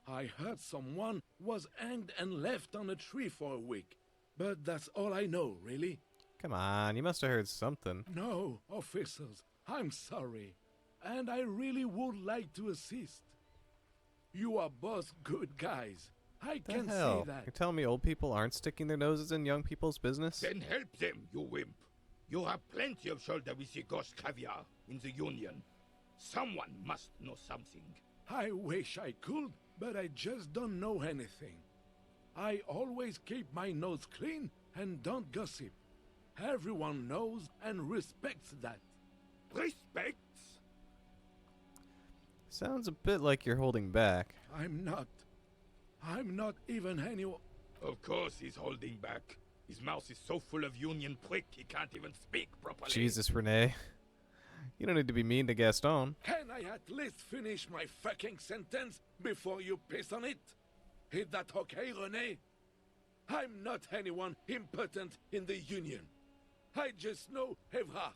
I heard someone was hanged and left on a tree for a week. But that's all I know, really. Come on, you must have heard something. No, officers, I'm sorry. And I really would like to assist. You are both good guys. I The can hell? see that. You're telling me old people aren't sticking their noses in young people's business? Then help them, you wimp. You have plenty of shoulder with the ghost caviar in the Union. Someone must know something. I wish I could, but I just don't know anything. I always keep my nose clean and don't gossip. Everyone knows and respects that. Respects? Sounds a bit like you're holding back. I'm not even anyone. Of course he's holding back. His mouth is so full of Union prick he can't even speak properly. Jesus, Renee. You don't need to be mean to Gaston. Can I at least finish my fucking sentence before you piss on it? Is that okay, René? I'm not anyone important in the Union. I just know Evrard.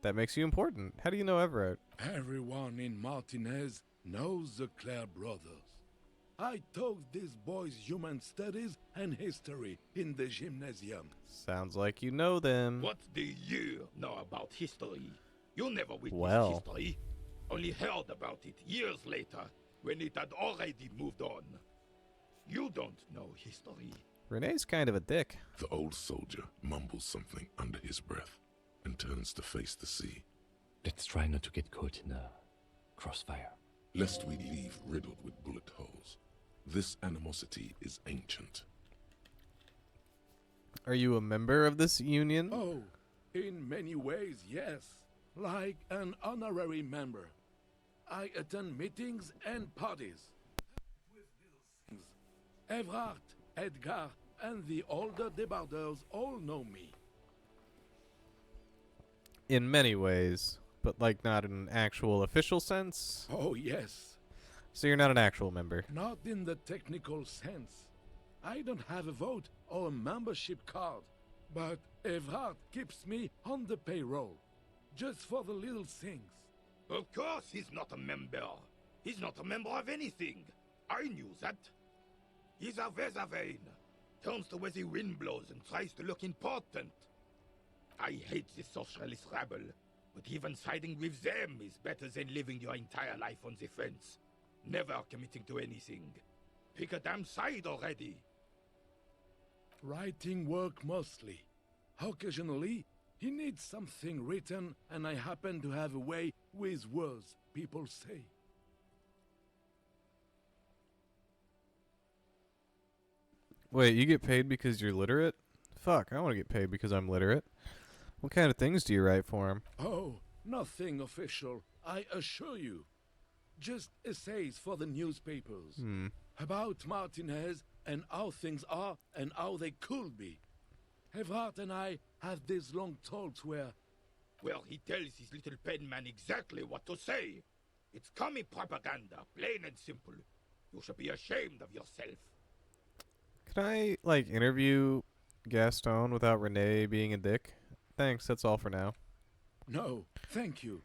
That makes you important. How do you know Everett? Everyone in Martinez knows the Clare brothers. I taught these boys human studies and history in the gymnasium. Sounds like you know them. What do you know about history? You never witnessed Well. history. Only heard about it years later, when it had already moved on. You don't know history. Renee's kind of a dick. The old soldier mumbles something under his breath. and turns to face the sea. Let's try not to get caught in a crossfire. Lest we leave riddled with bullet holes. This animosity is ancient. Are you a member of this union? Oh, in many ways, yes. Like an honorary member. I attend meetings and parties. Everard, Edgar, and the older debarders all know me. In many ways, but like not in an actual official sense? Oh, yes. So you're not an actual member? Not in the technical sense. I don't have a vote or a membership card, but Everard keeps me on the payroll, just for the little things. Of course he's not a member. He's not a member of anything. I knew that. He's a Weservein. Turns to where the wind blows and tries to look important. I hate this socialist rabble, but even siding with them is better than living your entire life on the fence. Never committing to anything. Pick a damn side already. Writing work mostly. Occasionally, he needs something written, and I happen to have a way with words, people say. Wait, you get paid because you're literate? Fuck, I want to get paid because I'm literate. What kind of things do you write for him? Oh, nothing official, I assure you. Just essays for the newspapers. About Martinez and how things are and how they could be. Everard and I have these long talks where... Well, he tells his little pen man exactly what to say. It's commie propaganda, plain and simple. You should be ashamed of yourself. Can I, like, interview Gaston without Renee being a dick? Thanks, that's all for now. No, thank you.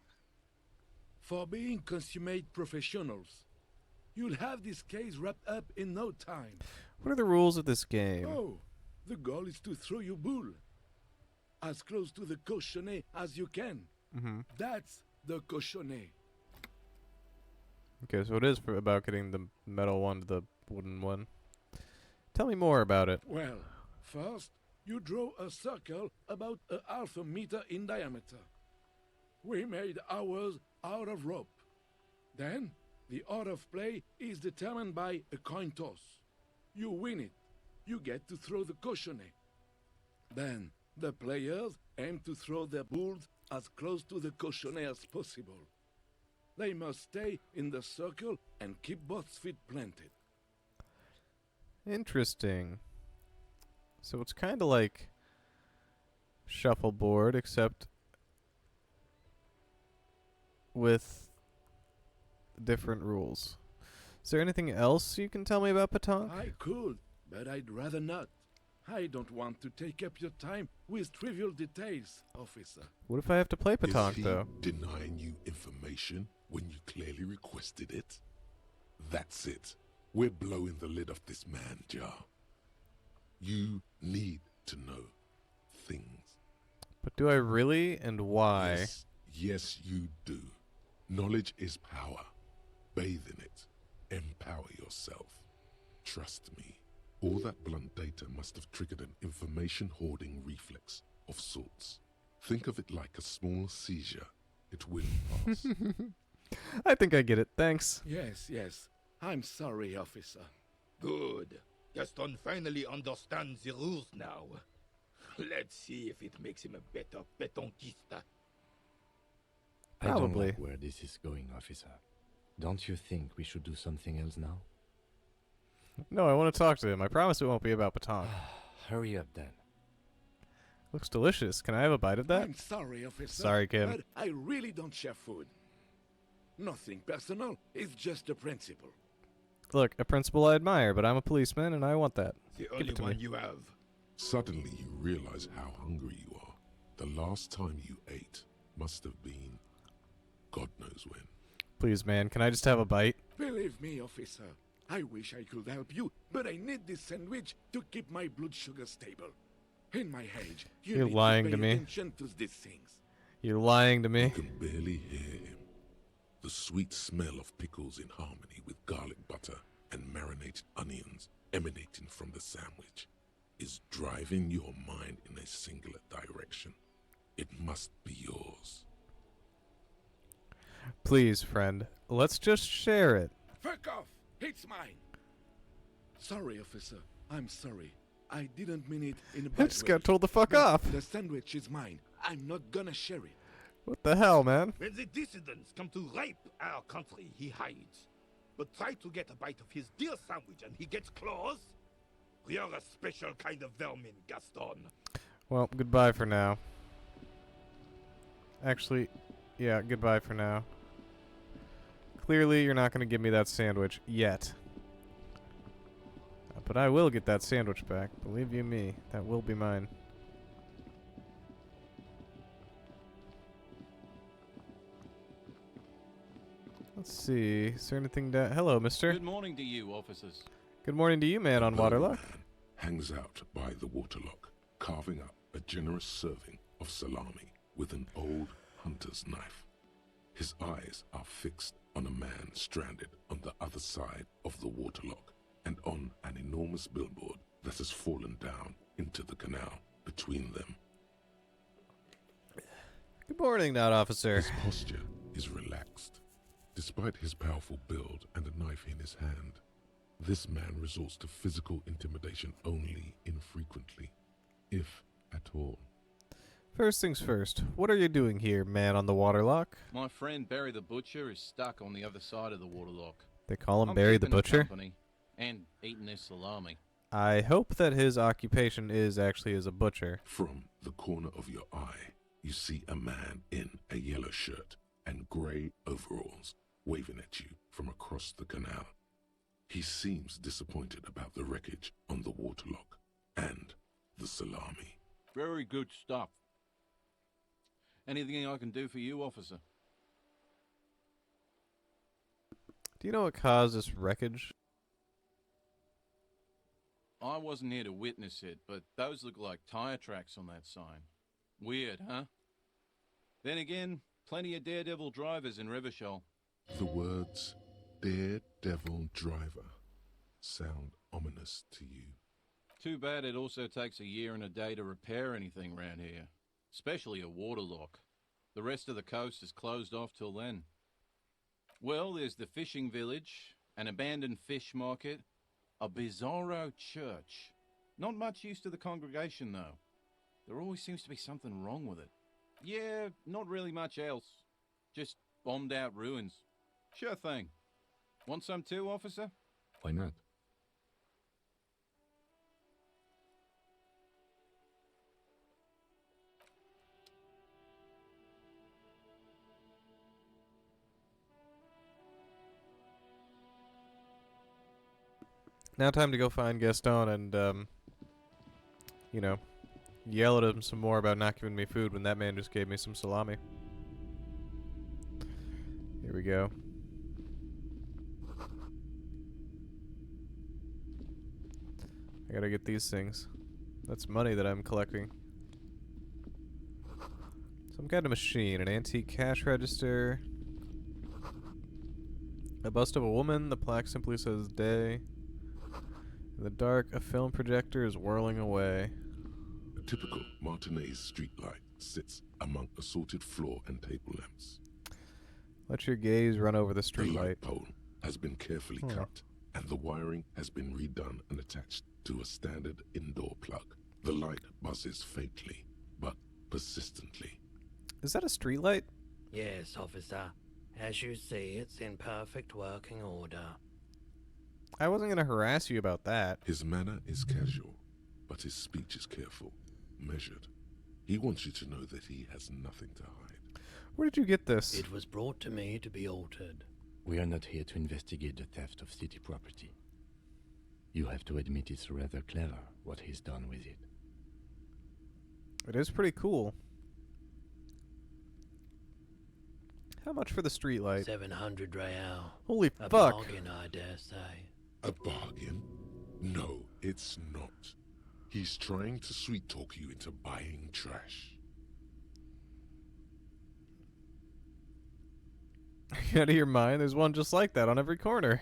For being consummate professionals. You'll have this case wrapped up in no time. What are the rules of this game? Oh, the goal is to throw your bull as close to the cochonnet as you can. That's the cochonnet. Okay, so it is about getting the metal one to the wooden one. Tell me more about it. Well, first, you draw a circle about a half a meter in diameter. We made ours out of rope. Then, the order of play is determined by a coin toss. You win it. You get to throw the cochonnet. Then, the players aim to throw their bulls as close to the cochonnet as possible. They must stay in the circle and keep both feet planted. Interesting. So it's kind of like shuffleboard, except with different rules. Is there anything else you can tell me about Petanque? I could, but I'd rather not. I don't want to take up your time with trivial details, officer. What if I have to play Petanque, Is he though? denying you information when you clearly requested it? That's it. We're blowing the lid off this man jar. You need to know things. But do I really, and why? Yes, you do. Knowledge is power. Bathe in it. Empower yourself. Trust me. All that blunt data must have triggered an information hoarding reflex of sorts. Think of it like a small seizure. It will pass. I think I get it. Thanks. Yes. I'm sorry, officer. Good. Gaston finally understands the rules now. Let's see if it makes him a better petanquista. I don't Probably. like where this is going, officer. Don't you think we should do something else now? No, I want to talk to him. I promise it won't be about Petanque. Hurry up, then. Looks delicious. Can I have a bite of that? I'm sorry, officer. Sorry, Kim. But I really don't share food. Nothing personal. It's just a principle. Look, a principle I admire, but I'm a policeman and I want that. The Give only it to one me. you have. Suddenly you realize how hungry you are. The last time you ate must have been God knows when. Please, man, can I just have a bite? Believe me, officer. I wish I could help you, but I need this sandwich to keep my blood sugar stable. In my age, You're need lying to to pay me. attention to these things. You're lying to You me. can barely hear him. The sweet smell of pickles in harmony with garlic butter and marinated onions emanating from the sandwich is driving your mind in a singular direction. It must be yours. Please, friend, let's just share it. Fuck off! It's mine! Sorry, officer. I'm sorry. I didn't mean it in a I bad just way. got told to fuck But off. The sandwich is mine. I'm not gonna share it. What the hell, man? When the dissidents come to rape our country, he hides. But try to get a bite of his dear sandwich and he gets claws? You're a special kind of vermin, Gaston. Well, goodbye for now. Actually, yeah, goodbye for now. Clearly, you're not going to give me that sandwich yet. But I will get that sandwich back. Believe you me, that will be mine. Let's see. Is there anything down? Hello, mister. Good morning to you, officers. Good morning to you, man on Waterlock. Man hangs out by the waterlock, carving up a generous serving of salami with an old hunter's knife. His eyes are fixed on a man stranded on the other side of the waterlock and on an enormous billboard that has fallen down into the canal between them. Good morning, Night Officer. His posture is relaxed. Despite his powerful build and a knife in his hand, this man resorts to physical intimidation only infrequently, if at all. First things first, what are you doing here, man on the Waterlock? My friend Barry the Butcher is stuck on the other side of the waterlock. They call him I'm Barry the keeping him Butcher? company and eating his salami. I hope that his occupation is actually as a butcher. From the corner of your eye, you see a man in a yellow shirt and grey overalls waving at you from across the canal. He seems disappointed about the wreckage on the waterlock and the salami. Very good stuff. Anything I can do for you, officer? Do you know what caused this wreckage? I wasn't here to witness it, but those look like tire tracks on that sign. Weird, huh? Then again, plenty of daredevil drivers in Rivershoal. The words "daredevil driver" sound ominous to you. Too bad it also takes a year and a day to repair anything round here. Especially a waterlock. The rest of the coast is closed off till then. Well, there's the fishing village, an abandoned fish market, a bizarro church. Not much use to the congregation, though. There always seems to be something wrong with it. Yeah, not really much else. Just bombed out ruins. Sure thing. Want some too, officer? Why not? Now time to go find Gaston and, you know, yell at him some more about not giving me food when that man just gave me some salami. Here we go. I gotta get these things. That's money that I'm collecting. Some kind of machine, an antique cash register. A bust of a woman, the plaque simply says day. In the dark, a film projector is whirling away. A typical Martinez streetlight sits among assorted floor and table lamps. Let your gaze run over the The streetlight. light pole has been carefully Oh. cut, and the wiring has been redone and attached to a standard indoor plug. The light buzzes faintly, but persistently. Is that a streetlight? Yes, officer. As you see, it's in perfect working order. I wasn't gonna harass you about that. His manner is casual, but his speech is careful, measured. He wants you to know that he has nothing to hide. Where did you get this? It was brought to me to be altered. We are not here to investigate the theft of city property. You have to admit it's rather clever what he's done with it. It is pretty cool. How much for the streetlight? 700 real. Holy A fuck. bargain, I dare say. A bargain? No, it's not. He's trying to sweet talk you into buying trash. Are you out of your mind? There's one just like that on every corner.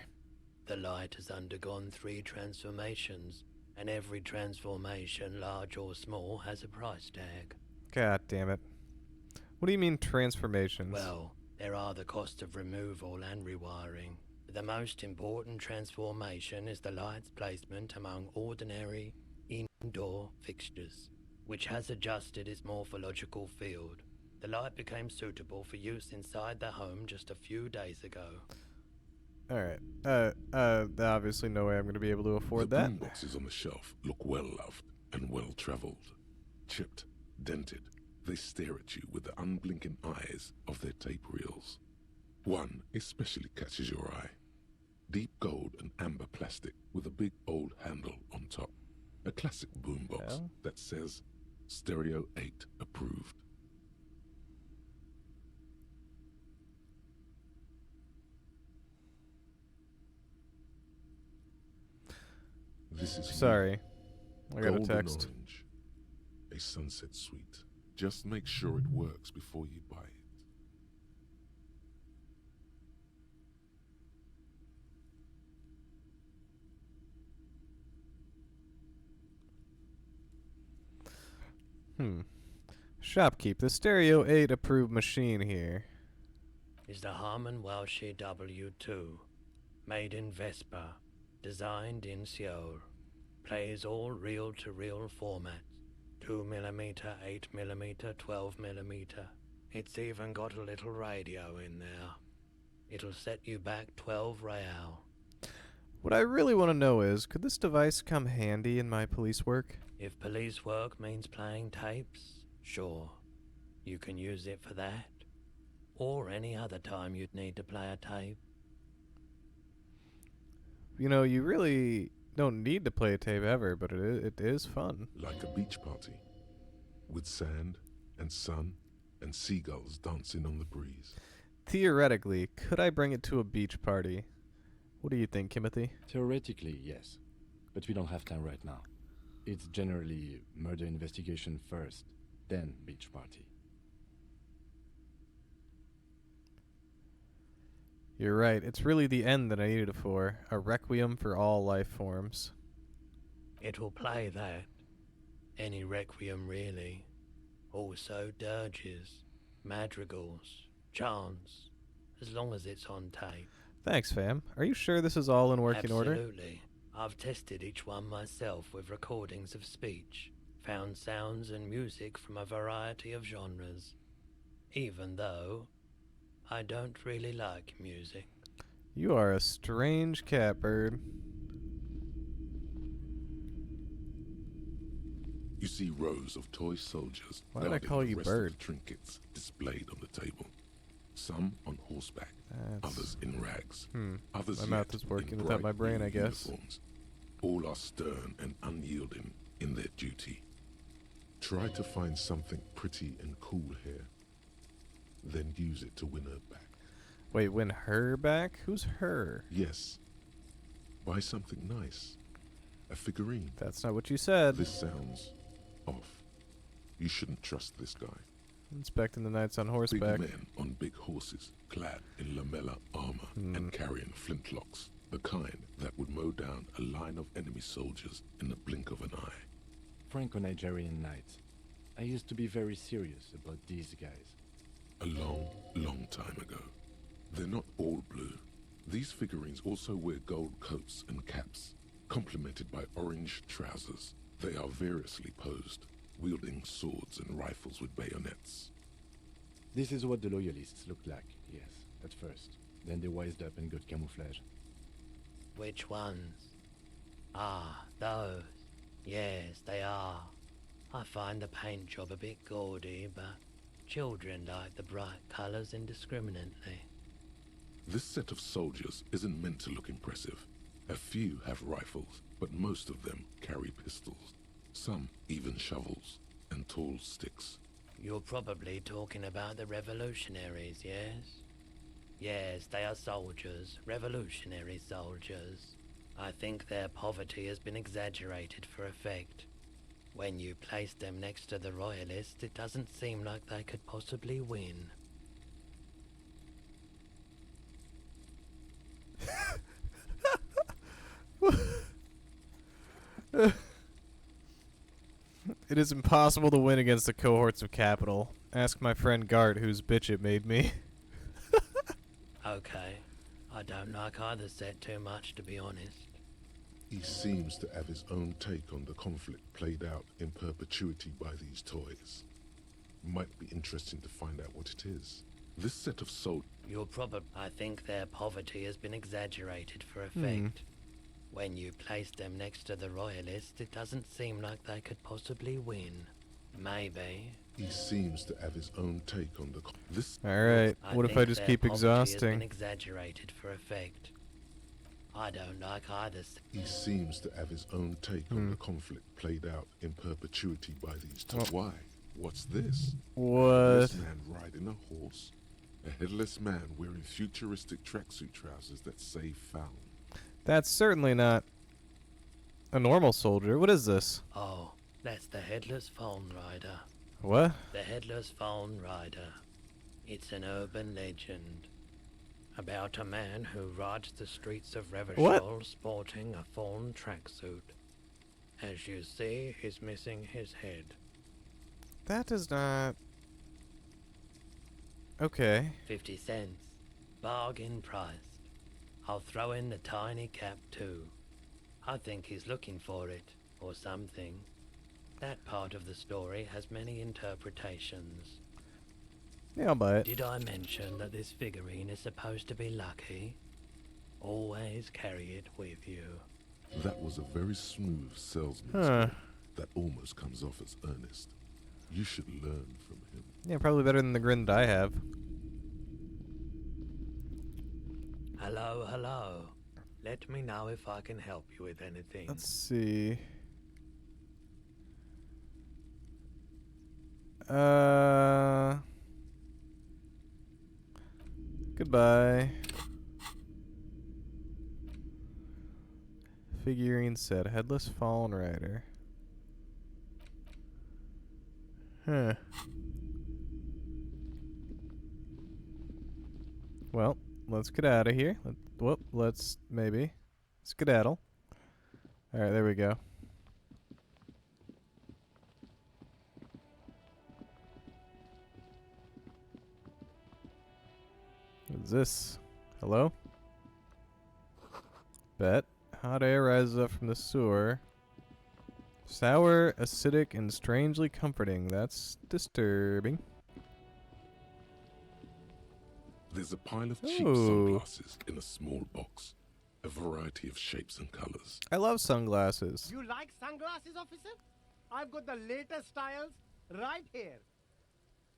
The light has undergone 3 transformations, and every transformation, large or small, has a price tag. God damn it. What do you mean transformations? Well, there are the cost of removal and rewiring. The most important transformation is the light's placement among ordinary indoor fixtures, which has adjusted its morphological field. The light became suitable for use inside the home just a few days ago. Alright. Obviously no way I'm going to be able to afford The that. boomboxes on the shelf look well loved and well traveled. Chipped, dented, they stare at you with the unblinking eyes of their tape reels. One especially catches your eye. Deep gold and amber plastic with a big old handle on top. A classic boombox Hell? that says Stereo 8 approved. This is Sorry. I got a Golden text. Orange, a sunset suite. Just make sure it works before you buy it. Shopkeep. The Stereo 8 approved machine here. Is the Harman Welsh W2, made in Vespa, designed in Seoul, plays all reel-to-reel formats, 2mm, 8mm, 12mm. It's even got a little radio in there. It'll set you back 12 real. What I really want to know is, could this device come handy in my police work? If police work means playing tapes, sure, you can use it for that. Or any other time you'd need to play a tape. You know, you really don't need to play a tape ever, but it is fun. Like a beach party, with sand and sun and seagulls dancing on the breeze. Theoretically, could I bring it to a beach party? What do you think, Timothy? Theoretically, yes. But we don't have time right now. It's generally murder investigation first, then beach party. You're right. It's really the end that I needed it for. A requiem for all life forms. It'll play that. Any requiem, really. Also dirges, madrigals, chants, as long as it's on tape. Thanks, fam. Are you sure this is all in working order? Absolutely. I've tested each one myself with recordings of speech, found sounds and music from a variety of genres. Even though I don't really like music. You are a strange catbird. You see rows of toy soldiers Why did I guarding call the you rest of bird? the trinkets displayed on the table. Some on horseback, others in rags, others My mouth yet is working in without my bright brain, blue I guess. uniforms. All are stern and unyielding in their duty. Try to find something pretty and cool here, then use it to win her back. Wait, win her back? Who's her? Yes. Buy something nice. A figurine. That's not what you said. This sounds off. You shouldn't trust this guy. Inspecting the knights on horseback. Big men on big horses, clad in lamella armor and carrying flintlocks. The kind that would mow down a line of enemy soldiers in the blink of an eye. Franco-Nigerian knights. I used to be very serious about these guys. A long, long time ago. They're not all blue. These figurines also wear gold coats and caps, complemented by orange trousers. They are variously posed, wielding swords and rifles with bayonets. This is what the loyalists looked like, yes, at first. Then they wised up and got camouflage. Which ones? Ah, those. Yes, they are. I find the paint job a bit gaudy, but children like the bright colours indiscriminately. This set of soldiers isn't meant to look impressive. A few have rifles, but most of them carry pistols. Some even shovels and tall sticks. You're probably talking about the revolutionaries, yes? Yes, they are soldiers, revolutionary soldiers. I think their poverty has been exaggerated for effect. When you place them next to the royalists, it doesn't seem like they could possibly win. It is impossible to win against the cohorts of capital. Ask my friend Gart whose bitch it made me. Okay. I don't like either set too much, to be honest. He seems to have his own take on the conflict played out in perpetuity by these toys. Might be interesting to find out what it is. This set of soul... I think their poverty has been exaggerated for effect. When you place them next to the Royalists, it doesn't seem like they could possibly win. Maybe. He seems to have his own take on the... Alright, what if I just keep exhausting? Has been exaggerated for effect. I don't like either. He seems to have his own take on the conflict played out in perpetuity by these toys. Why? What's this? What? A headless man riding a horse. A headless man wearing futuristic tracksuit trousers that say found. That's certainly not a normal soldier. What is this? Oh, that's the Headless Phone Rider. What? The Headless Phone Rider. It's an urban legend about a man who rides the streets of Revachol sporting a fawn tracksuit. As you see, he's missing his head. That does not... Okay. 50 cents. Bargain priced. I'll throw in the tiny cap too. I think he's looking for it, or something. That part of the story has many interpretations. Yeah, I'll buy it. Did I mention that this figurine is supposed to be lucky? Always carry it with you. That was a very smooth salesman that almost comes off as earnest. You should learn from him. Yeah, probably better than the grin that I have. Hello, hello. Let me know if I can help you with anything. Let's see. Goodbye. Figurine set. Headless Fallen Rider. Huh. Well, let's get out of here. Let's maybe skedaddle. Alright, there we go. What's this? Hello? Bet. Hot air rises up from the sewer. Sour, acidic, and strangely comforting. That's disturbing. There's a pile of cheap sunglasses in a small box. A variety of shapes and colors. I love sunglasses. You like sunglasses, officer? I've got the latest styles right here.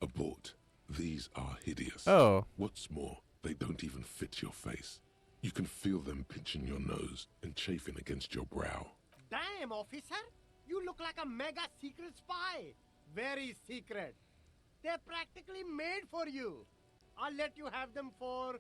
Abort. These are hideous. Oh. What's more, they don't even fit your face. You can feel them pinching your nose and chafing against your brow. Damn, officer! You look like a mega secret spy. Very secret. They're practically made for you. I'll let you have them for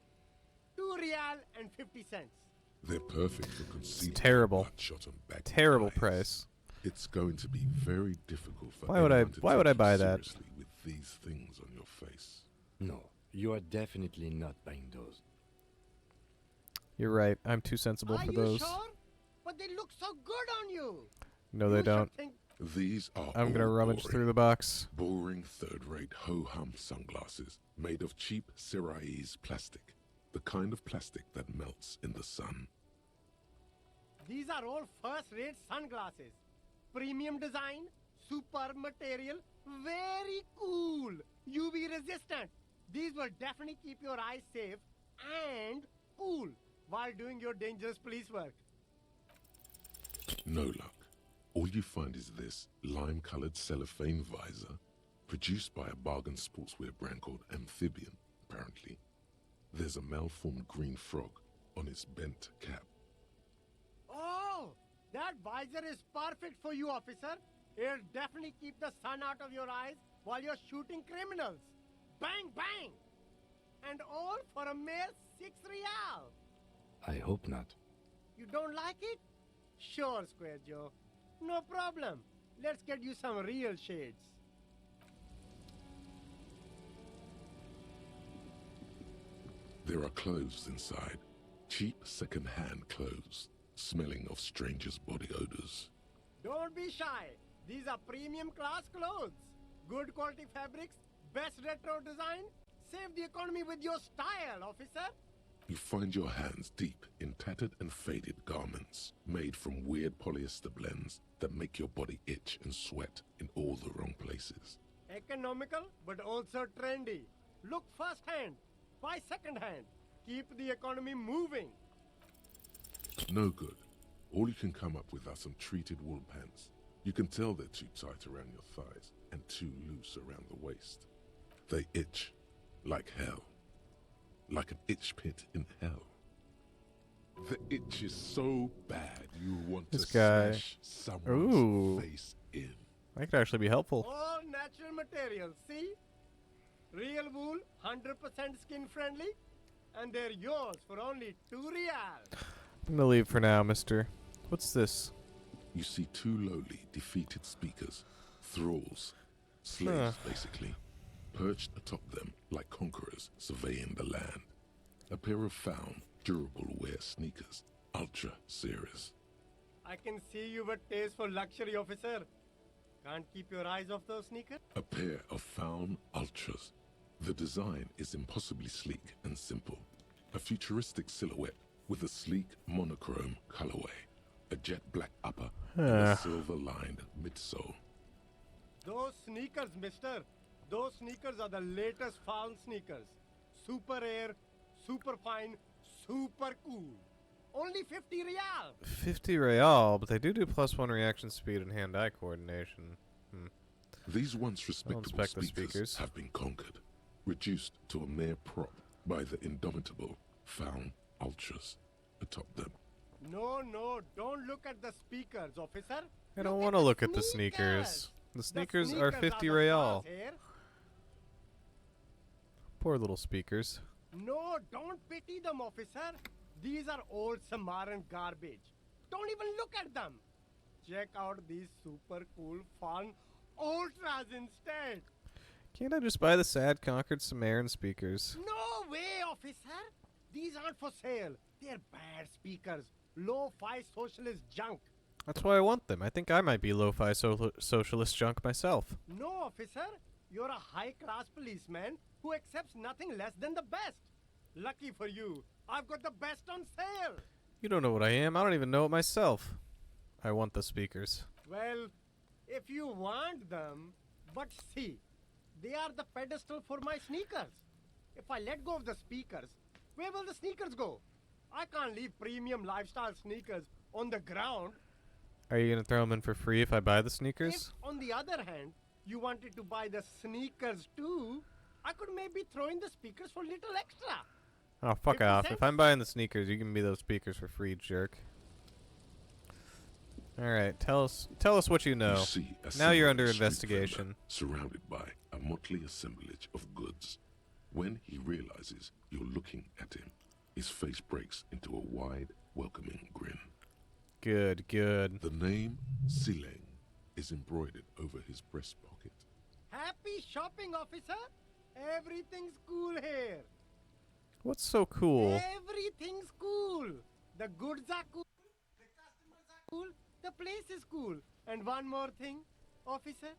2 real and 50 cents. They're perfect for concealing terrible. bloodshot and back Terrible eyes. price. It's going to be very difficult for Why would I anyone to buy take you that? seriously with these things on your face. No, you are definitely not buying those. You're right. I'm too sensible Are for you those. sure? But they look so good on you. No, they You don't. should think- These are I'm gonna all rummage boring. through the box. Boring third-rate ho-hum sunglasses made of cheap Syrahese plastic. The kind of plastic that melts in the sun. These are all first-rate sunglasses. Premium design, super material, very cool. UV resistant. These will definitely keep your eyes safe and cool while doing your dangerous police work. No luck. All you find is this lime-colored cellophane visor, produced by a bargain sportswear brand called Amphibian, apparently. There's a malformed green frog on its bent cap. Oh, that visor is perfect for you, officer. It'll definitely keep the sun out of your eyes while you're shooting criminals. Bang, bang! And all for a mere 6 real. I hope not. You don't like it? Sure, Square Joe. No problem. Let's get you some real shades. There are clothes inside. Cheap second-hand clothes, smelling of strangers' body odors. Don't be shy. These are premium class clothes. Good quality fabrics, Best retro design? Save the economy with your style, officer. You find your hands deep in tattered and faded garments made from weird polyester blends that make your body itch and sweat in all the wrong places. Economical, but also trendy. Look first-hand, buy second-hand. Keep the economy moving. No good. All you can come up with are some treated wool pants. You can tell they're too tight around your thighs and too loose around the waist. They itch like hell. Like an itch pit in hell. The itch is so bad you want This to guy. smash someone's Ooh. face in. That could actually be helpful. All natural materials, see? Real wool, 100% skin-friendly, and they're yours for only 2 real. I'm gonna leave for now, mister. What's this? You see 2 lowly, defeated speakers, thralls, slaves basically, perched atop them like conquerors surveying the land. A pair of found, durable wear sneakers, ultra serious. I can see you've a taste for luxury, officer. Can't keep your eyes off those sneakers? A pair of found ultras. The design is impossibly sleek and simple. A futuristic silhouette with a sleek monochrome colorway, a jet black upper, and a silver-lined midsole. Those sneakers, mister. Those sneakers are the latest found sneakers. Super air, super fine, super cool. Only 50 real. 50 real, but they do +1 reaction speed and hand-eye coordination. These once respectable inspect the speakers speakers. have been conquered, reduced to a mere prop by the indomitable found ultras atop them. No, don't look at the speakers, officer. I don't want to look at the sneakers. The sneakers are 50 real. Poor little speakers. No, don't pity them, officer. These are old Samaran garbage. Don't even look at them. Check out these super cool, fun ultras instead. Can't I just buy the sad conquered Sumerian speakers? No way, officer. These aren't for sale. They're bad speakers. Lo-fi socialist junk. That's why I want them. I think I might be lo-fi socialist junk myself. No, officer. You're a high-class policeman who accepts nothing less than the best. Lucky for you, I've got the best on sale. You don't know what I am. I don't even know it myself. I want the speakers. Well, if you want them, but see, they are the pedestal for my sneakers. If I let go of the speakers, where will the sneakers go? I can't leave premium lifestyle sneakers on the ground. Are you going to throw them in for free if I buy the sneakers? If, on the other hand, you wanted to buy the sneakers too, I could maybe throw in the speakers for little extra. Oh, fuck 50 off. cents? If I'm buying the sneakers, you can be those speakers for free, jerk. Alright, tell us what you know. You see a Now you're single under street investigation. vendor surrounded by a motley assemblage of goods. When he realizes you're looking at him, his face breaks into a wide, welcoming grin. Good. The name Sileng is embroidered over his breast pocket. Happy shopping, officer. Everything's cool here. What's so cool? Everything's cool. The goods are cool. The customers are cool. The place is cool. And one more thing, officer.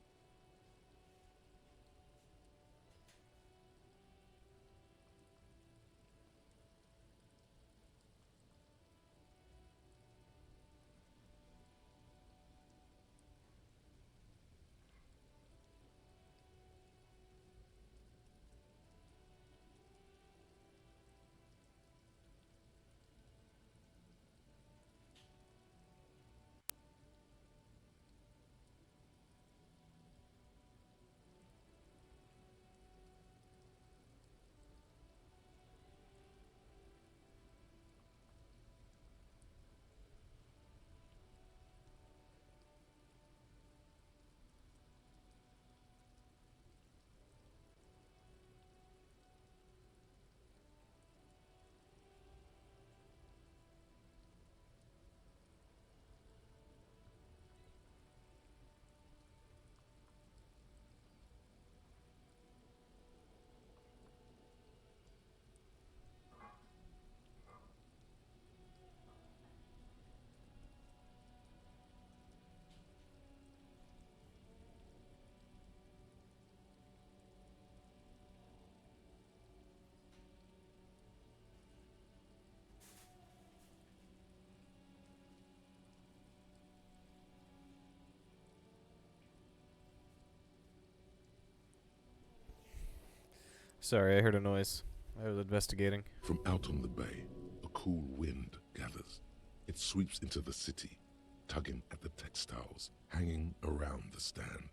Sorry, I heard a noise. I was investigating. From out on the bay, a cool wind gathers. It sweeps into the city, tugging at the textiles hanging around the stand.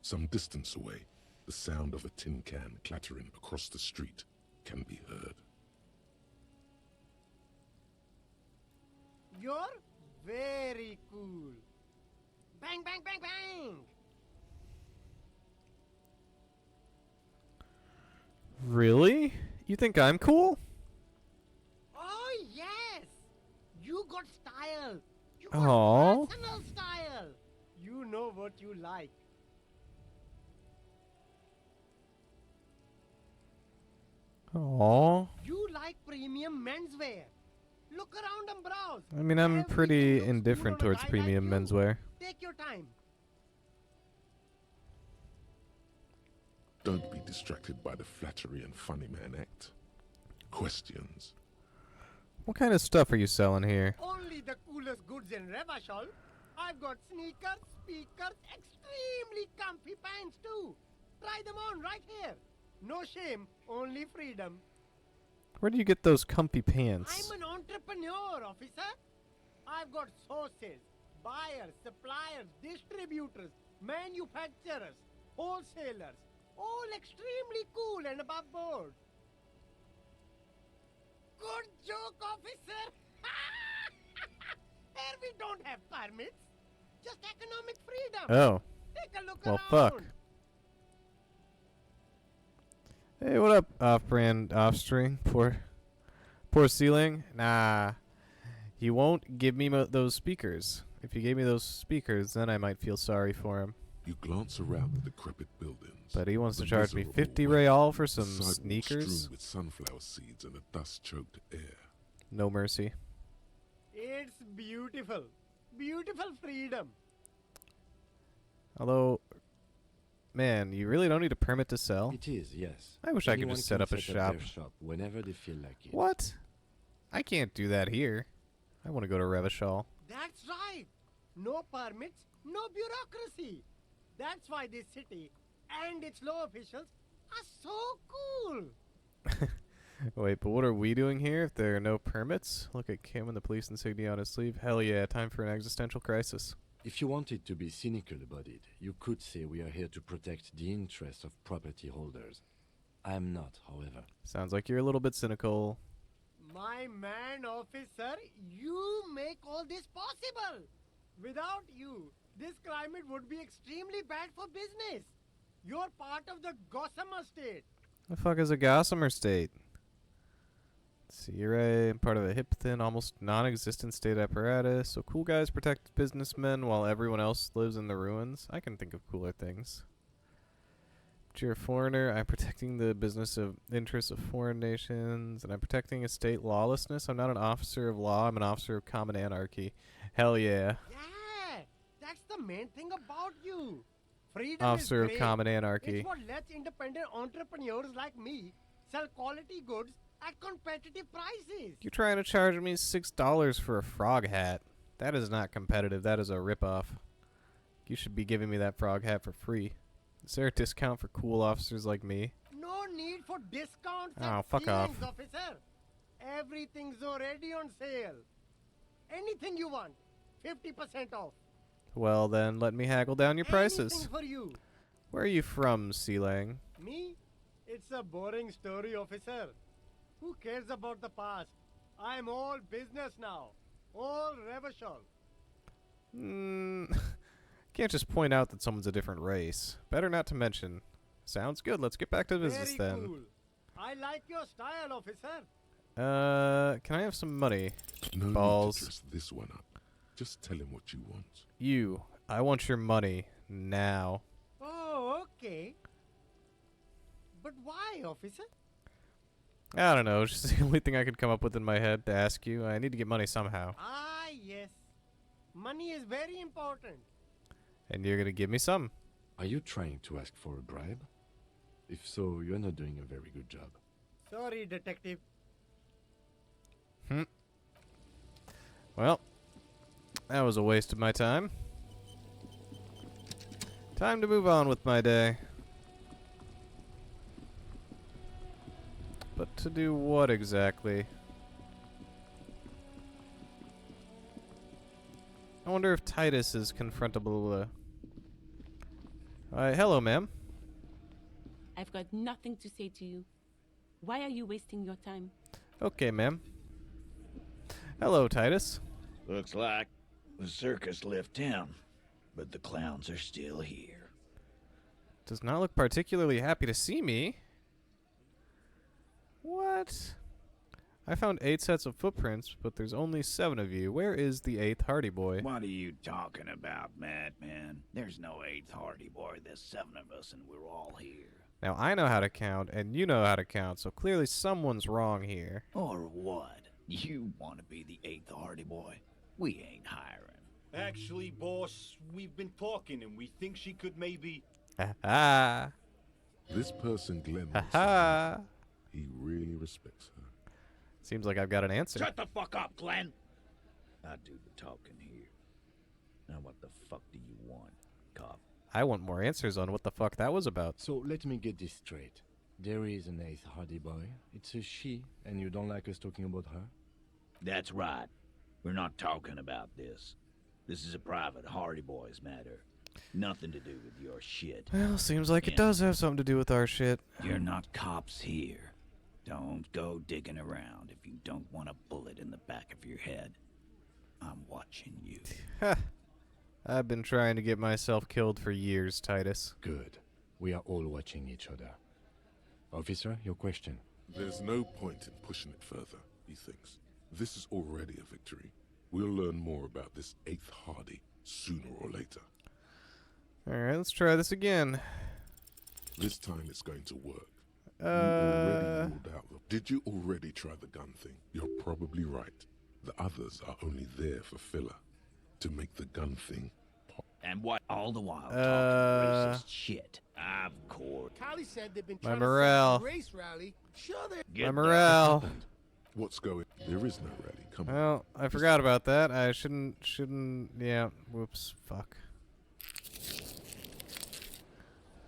Some distance away, the sound of a tin can clattering across the street can be heard. You're very cool. Bang, bang, bang, bang! Really? You think I'm cool? Oh, yes! You got style. You Aww. got personal style. You know what you like. Aww. You like premium menswear. Look around and browse. I mean, I'm Everything pretty looks indifferent cool on a towards guy premium like you. menswear. Take your time. Don't be distracted by the flattery and funny man act. Questions. What kind of stuff are you selling here? Only the coolest goods in Revachol. I've got sneakers, speakers, extremely comfy pants too. Try them on right here. No shame, only freedom. Where do you get those comfy pants? I'm an entrepreneur, officer. I've got sources, buyers, suppliers, distributors, manufacturers, wholesalers, all extremely cool and above board. Good joke, officer. Here we don't have permits, just economic freedom. Oh. Take a look Well, around. fuck. Hey, what up, off-brand offstring? Poor ceiling? Nah. He won't give me those speakers. If he gave me those speakers, then I might feel sorry for him. You glance around the decrepit buildings. But he wants to The charge me miserable 50 wet, real for the some sidewalk sneakers? strewn with sunflower seeds and a dust-choked air. No mercy. It's beautiful. Beautiful freedom. Although, man, you really don't need a permit to sell? It is, yes. I wish I could Anyone just set can up a shop. their shop whenever they feel like it. What? I can't do that here. I want to go to Revachol. That's right. No permits, no bureaucracy. That's why this city and its law officials are so cool. Wait, but what are we doing here if there are no permits? Look at Kim and the police insignia on his sleeve. Hell yeah, time for an existential crisis. If you wanted to be cynical about it, you could say we are here to protect the interests of property holders. I am not, however. Sounds like you're a little bit cynical. My man, officer, you make all this possible. Without you, this climate would be extremely bad for business. You're part of the Gossamer state. The fuck is a Gossamer state? Let's see, you're right. I'm part of a hip, thin, almost non-existent state apparatus. So cool guys protect businessmen while everyone else lives in the ruins. I can think of cooler things. But you're a foreigner. I'm protecting the business of interests of foreign nations, and I'm protecting state lawlessness. I'm not an officer of law. I'm an officer of common anarchy. Hell yeah. Yeah, that's the main thing about you. Freedom Officer is of great. common anarchy. It's what lets independent entrepreneurs like me sell quality goods at competitive prices. You're trying to charge me $6 for a frog hat. That is not competitive. That is a ripoff. You should be giving me that frog hat for free. Is there a discount for cool officers like me? No need for discounts Oh, and fuck off. ceilings, officer. Everything's already on sale. Anything you want, 50% off. Well, then let me haggle down your prices. Anything for you. Where are you from, Sealang? Me? It's a boring story, officer. Who cares about the past? I'm all business now. All Revachol. Can't just point out that someone's a different race. Better not to mention. Sounds good. Let's get back to business Very then. cool. I like your style, officer. Can I have some money? No Balls. need to dress this one up. Just tell him what you want. You. I want your money. Now. Oh, okay. But why, officer? I don't know. It's just the only thing I could come up with in my head to ask you. I need to get money somehow. Ah, yes. Money is very important. And you're gonna give me some. Are you trying to ask for a bribe? If so, you're not doing a very good job. Sorry, detective. Well, that was a waste of my time. Time to move on with my day. But to do what exactly? I wonder if Titus is confrontable. Hello, ma'am. I've got nothing to say to you. Why are you wasting your time? Okay, ma'am. Hello, Titus. Looks like the circus left town, but the clowns are still here. Does not look particularly happy to see me. What? I found 8 sets of footprints, but there's only 7 of you. Where is the 8th Hardy Boy? What are you talking about, madman? There's no 8th Hardy Boy. There's 7 of us, and we're all here. Now, I know how to count, and you know how to count, so clearly someone's wrong here. Or what? You want to be the 8th Hardy Boy? We ain't hiring. Actually, boss, we've been talking, and we think she could maybe... Ha-ha! This person, Glenn, Ha-ha! he really respects her. Seems like I've got an answer. Shut the fuck up, Glenn! I do the talking here. Now what the fuck do you want, cop? I want more answers on what the fuck that was about. So let me get this straight. There is an 8th Hardy Boy. It's a she, and you don't like us talking about her? That's right. We're not talking about this. This is a private Hardy Boys matter. Nothing to do with your shit. Well, seems like it does have something to do with our shit. You're not cops here. Don't go digging around if you don't want a bullet in the back of your head. I'm watching you. I've been trying to get myself killed for years, Titus. Good. We are all watching each other. Officer, your question. There's no point in pushing it further, he thinks. This is already a victory. We'll learn more about this 8th Hardy sooner or later. Alright, let's try this again. This time it's going to work. You already ruled out Did you already try the gun thing? You're probably right. The others are only there for filler. To make the gun thing pop. And what all the while talking racist shit. Of course. Callie said they've been My trying morale. to set up a race rally. Sure they My morale. What's going? There is no rally. Come on. Well, I forgot about that. I shouldn't, yeah, whoops, fuck.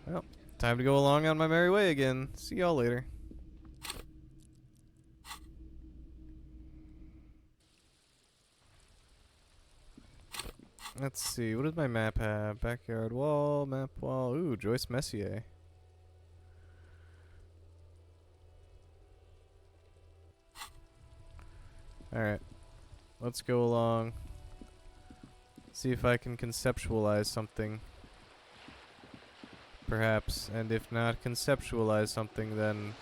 Well, time to go along on my merry way again. See y'all later. Let's see, what does my map have? Backyard wall, map wall. Ooh, Joyce Messier. Alright. Let's go along. See if I can conceptualize something. Perhaps. And if not conceptualize something, then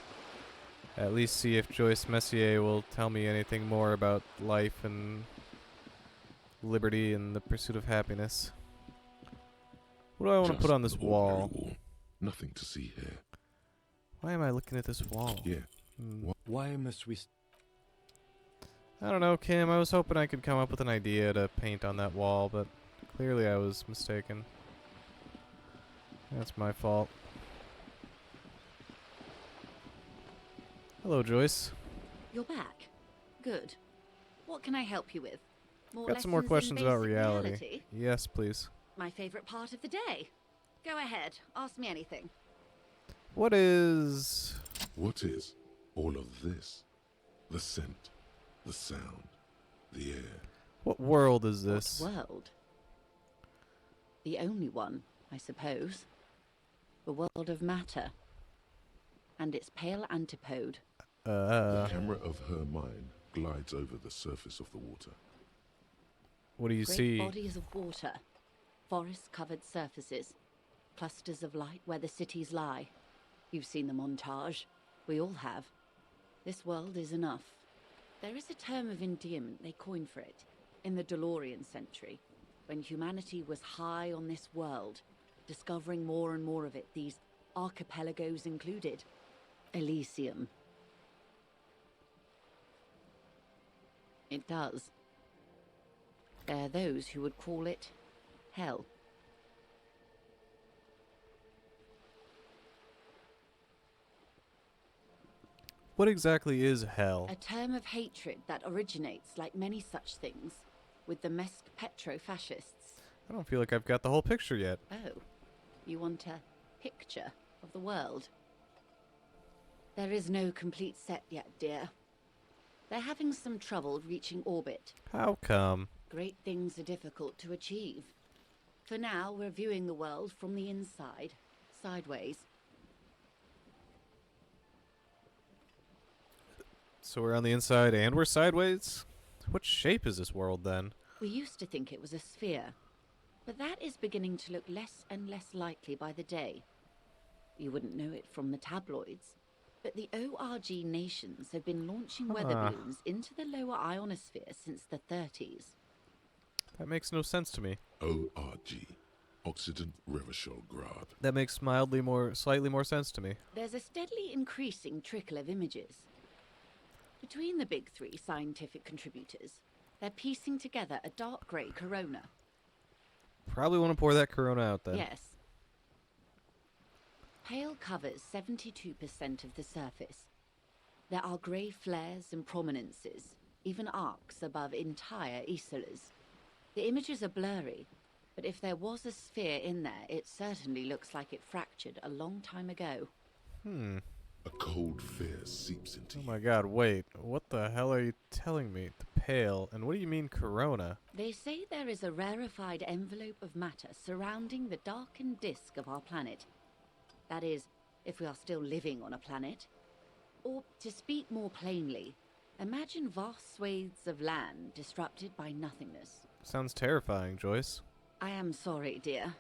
at least see if Joyce Messier will tell me anything more about life and liberty and the pursuit of happiness. What do I want to put on this wall? Nothing to see here. Why am I looking at this wall? Yeah. Why must we... I don't know, Kim. I was hoping I could come up with an idea to paint on that wall, but clearly I was mistaken. That's my fault. Hello, Joyce. You're back. Good. What can I help you with? Got some more questions about basic reality. Yes, please. My favorite part of the day. Go ahead. Ask me anything. What is all of this? The scent, the sound, the air. What world is this? What world? The only one, I suppose. The world of matter. And its pale antipode. The camera of her mind glides over the surface of the water. What do you Great see? Bodies of water. Forest-covered surfaces. Clusters of light where the cities lie. You've seen the montage. We all have. This world is enough. There is a term of endearment they coined for it in the DeLorean century, when humanity was high on this world, discovering more and more of it, these archipelagos included. Elysium. It does. There are those who would call it hell. What exactly is hell? A term of hatred that originates, like many such things, with the Mesk petro-fascists. I don't feel like I've got the whole picture yet. Oh, you want a picture of the world? There is no complete set yet, dear. They're having some trouble reaching orbit. How come? Great things are difficult to achieve. For now, we're viewing the world from the inside, sideways. So we're on the inside and we're sideways? What shape is this world then? We used to think it was a sphere, but that is beginning to look less and less likely by the day. You wouldn't know it from the tabloids, but the ORG nations have been launching weather balloons into the lower ionosphere since the 30s. That makes no sense to me. ORG. Occident Reverschall-Grad. That makes slightly more sense to me. There's a steadily increasing trickle of images. Between the big three scientific contributors, they're piecing together a dark grey corona. Probably want to pour that corona out then. Yes. Pale covers 72% of the surface. There are grey flares and prominences, even arcs above entire isolas. The images are blurry, but if there was a sphere in there, it certainly looks like it fractured a long time ago. A cold fear seeps into Oh my god, wait. What the hell are you telling me? The pale. And what do you mean corona? They say there is a rarefied envelope of matter surrounding the darkened disk of our planet. That is, if we are still living on a planet. Or, to speak more plainly, imagine vast swathes of land disrupted by nothingness. Sounds terrifying, Joyce. I am sorry, dear.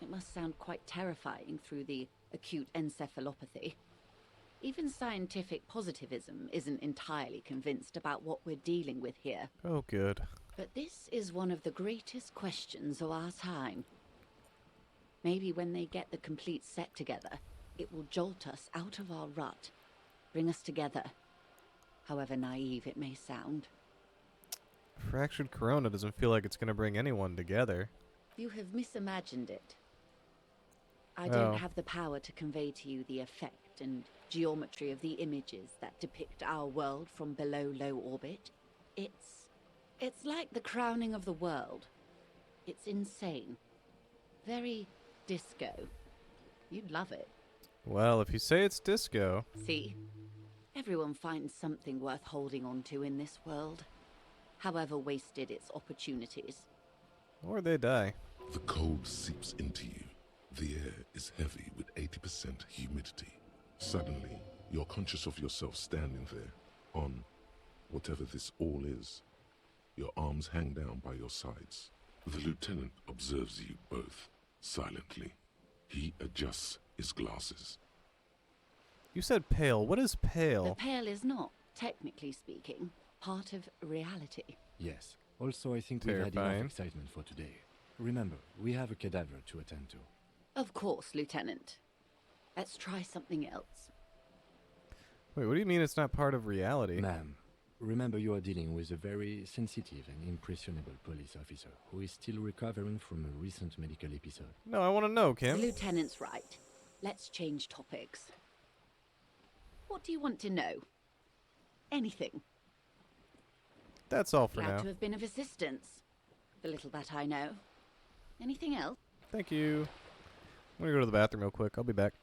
It must sound quite terrifying through the acute encephalopathy. Even scientific positivism isn't entirely convinced about what we're dealing with here. Oh, good. But this is one of the greatest questions of our time. Maybe when they get the complete set together, it will jolt us out of our rut, bring us together, however naive it may sound. Fractured corona doesn't feel like it's going to bring anyone together. You have misimagined it. I Oh. don't have the power to convey to you the effect and geometry of the images that depict our world from below low orbit. It's like the crowning of the world. It's insane. Very disco. You'd love it. Well, if you say it's disco... See? Everyone finds something worth holding on to in this world, however wasted its opportunities. Or they die. The cold seeps into you. The air is heavy with 80% humidity. Suddenly, you're conscious of yourself standing there, on whatever this all is. Your arms hang down by your sides. The lieutenant observes you both, silently. He adjusts his glasses. You said pale. What is pale? The pale is not, technically speaking, part of reality. Yes. Also, I think we've had Terrifying. enough excitement for today. Remember, we have a cadaver to attend to. Of course, Lieutenant. Let's try something else. Wait, what do you mean it's not part of reality? Ma'am, remember you are dealing with a very sensitive and impressionable police officer who is still recovering from a recent medical episode. No, I want to know, Kim. The Lieutenant's right. Let's change topics. What do you want to know? Anything. That's all for Glad now. to have been of assistance. The little that I know. Anything else? Thank you. I'm gonna go to the bathroom real quick. I'll be back.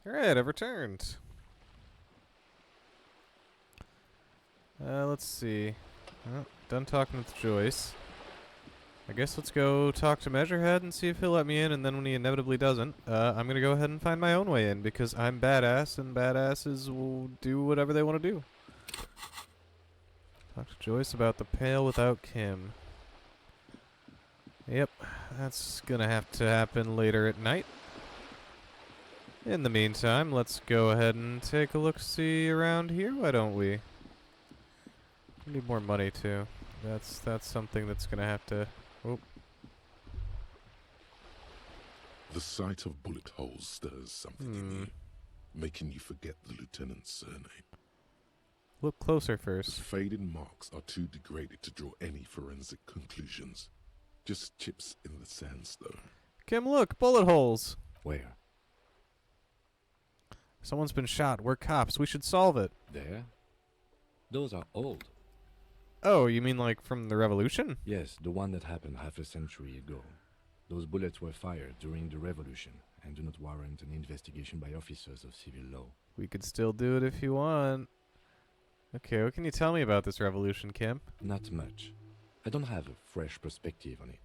Alright, I've returned. Let's see. Oh, done talking with Joyce. I guess let's go talk to Measurehead and see if he'll let me in, and then when he inevitably doesn't, I'm gonna go ahead and find my own way in, because I'm badass, and badasses will do whatever they want to do. Talk to Joyce about the pail without Kim. Yep, that's gonna have to happen later at night. In the meantime, let's go ahead and take a look-see around here, why don't we? We need more money, too. That's something that's gonna have to... Oh. The sight of bullet holes stirs something in you, making you forget the lieutenant's surname. Look closer The first. faded marks are too degraded to draw any forensic conclusions. Just chips in the sandstone. Kim, look! Bullet holes! Where? Someone's been shot. We're cops. We should solve it. There? Those are old. Oh, you mean like from the Revolution? Yes, the one that happened half a century ago. Those bullets were fired during the Revolution and do not warrant an investigation by officers of civil law. We could still do it if you want. Okay, what can you tell me about this revolution, Kim? Not much. I don't have a fresh perspective on it.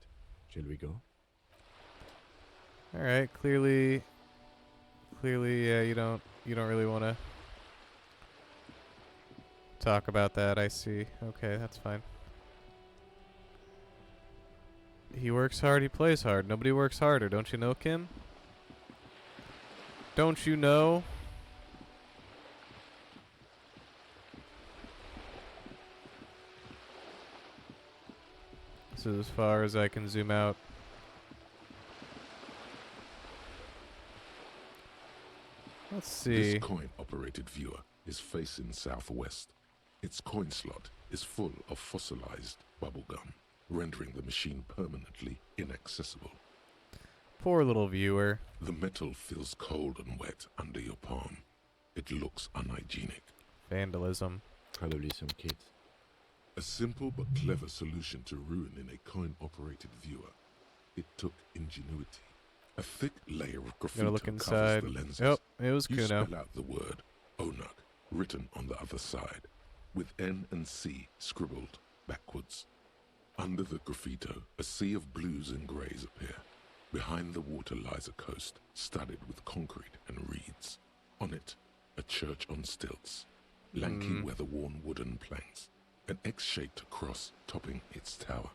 Shall we go? Alright, clearly, yeah, you don't really want to talk about that, I see. Okay, that's fine. He works hard, he plays hard. Nobody works harder, don't you know, Kim? Don't you know? This is as far as I can zoom out. Let's see. This coin-operated viewer is facing southwest. Its coin slot is full of fossilized bubblegum, rendering the machine permanently inaccessible. Poor little viewer. The metal feels cold and wet under your palm. It looks unhygienic. Vandalism. Probably some kids. A simple but clever solution to ruining a coin-operated viewer. It took ingenuity. A thick layer of graffiti look covers inside. the lenses. Yep, it was You Kuno. spell out the word Onuk written on the other side, with N and C scribbled backwards. Under the graffito, a sea of blues and greys appear. Behind the water lies a coast studded with concrete and reeds. On it, a church on stilts, lanky weather-worn wooden planks, an X-shaped cross topping its tower.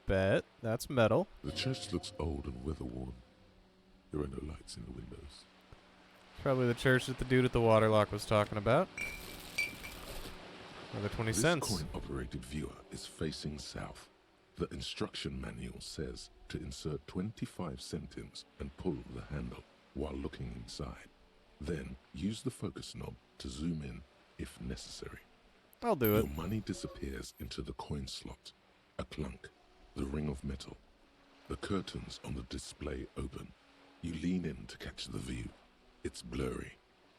Bet. That's metal. The church looks old and weather-worn. There are no lights in the windows. Probably the church that the dude at the waterlock was talking about. Another 20 cents. This coin-operated viewer is facing south. The instruction manual says to insert 25 centimes and pull the handle while looking inside. Then use the focus knob to zoom in if necessary. I'll do it. Your money disappears into the coin slot. A clunk. The ring of metal. The curtains on the display open. You lean in to catch the view. It's blurry.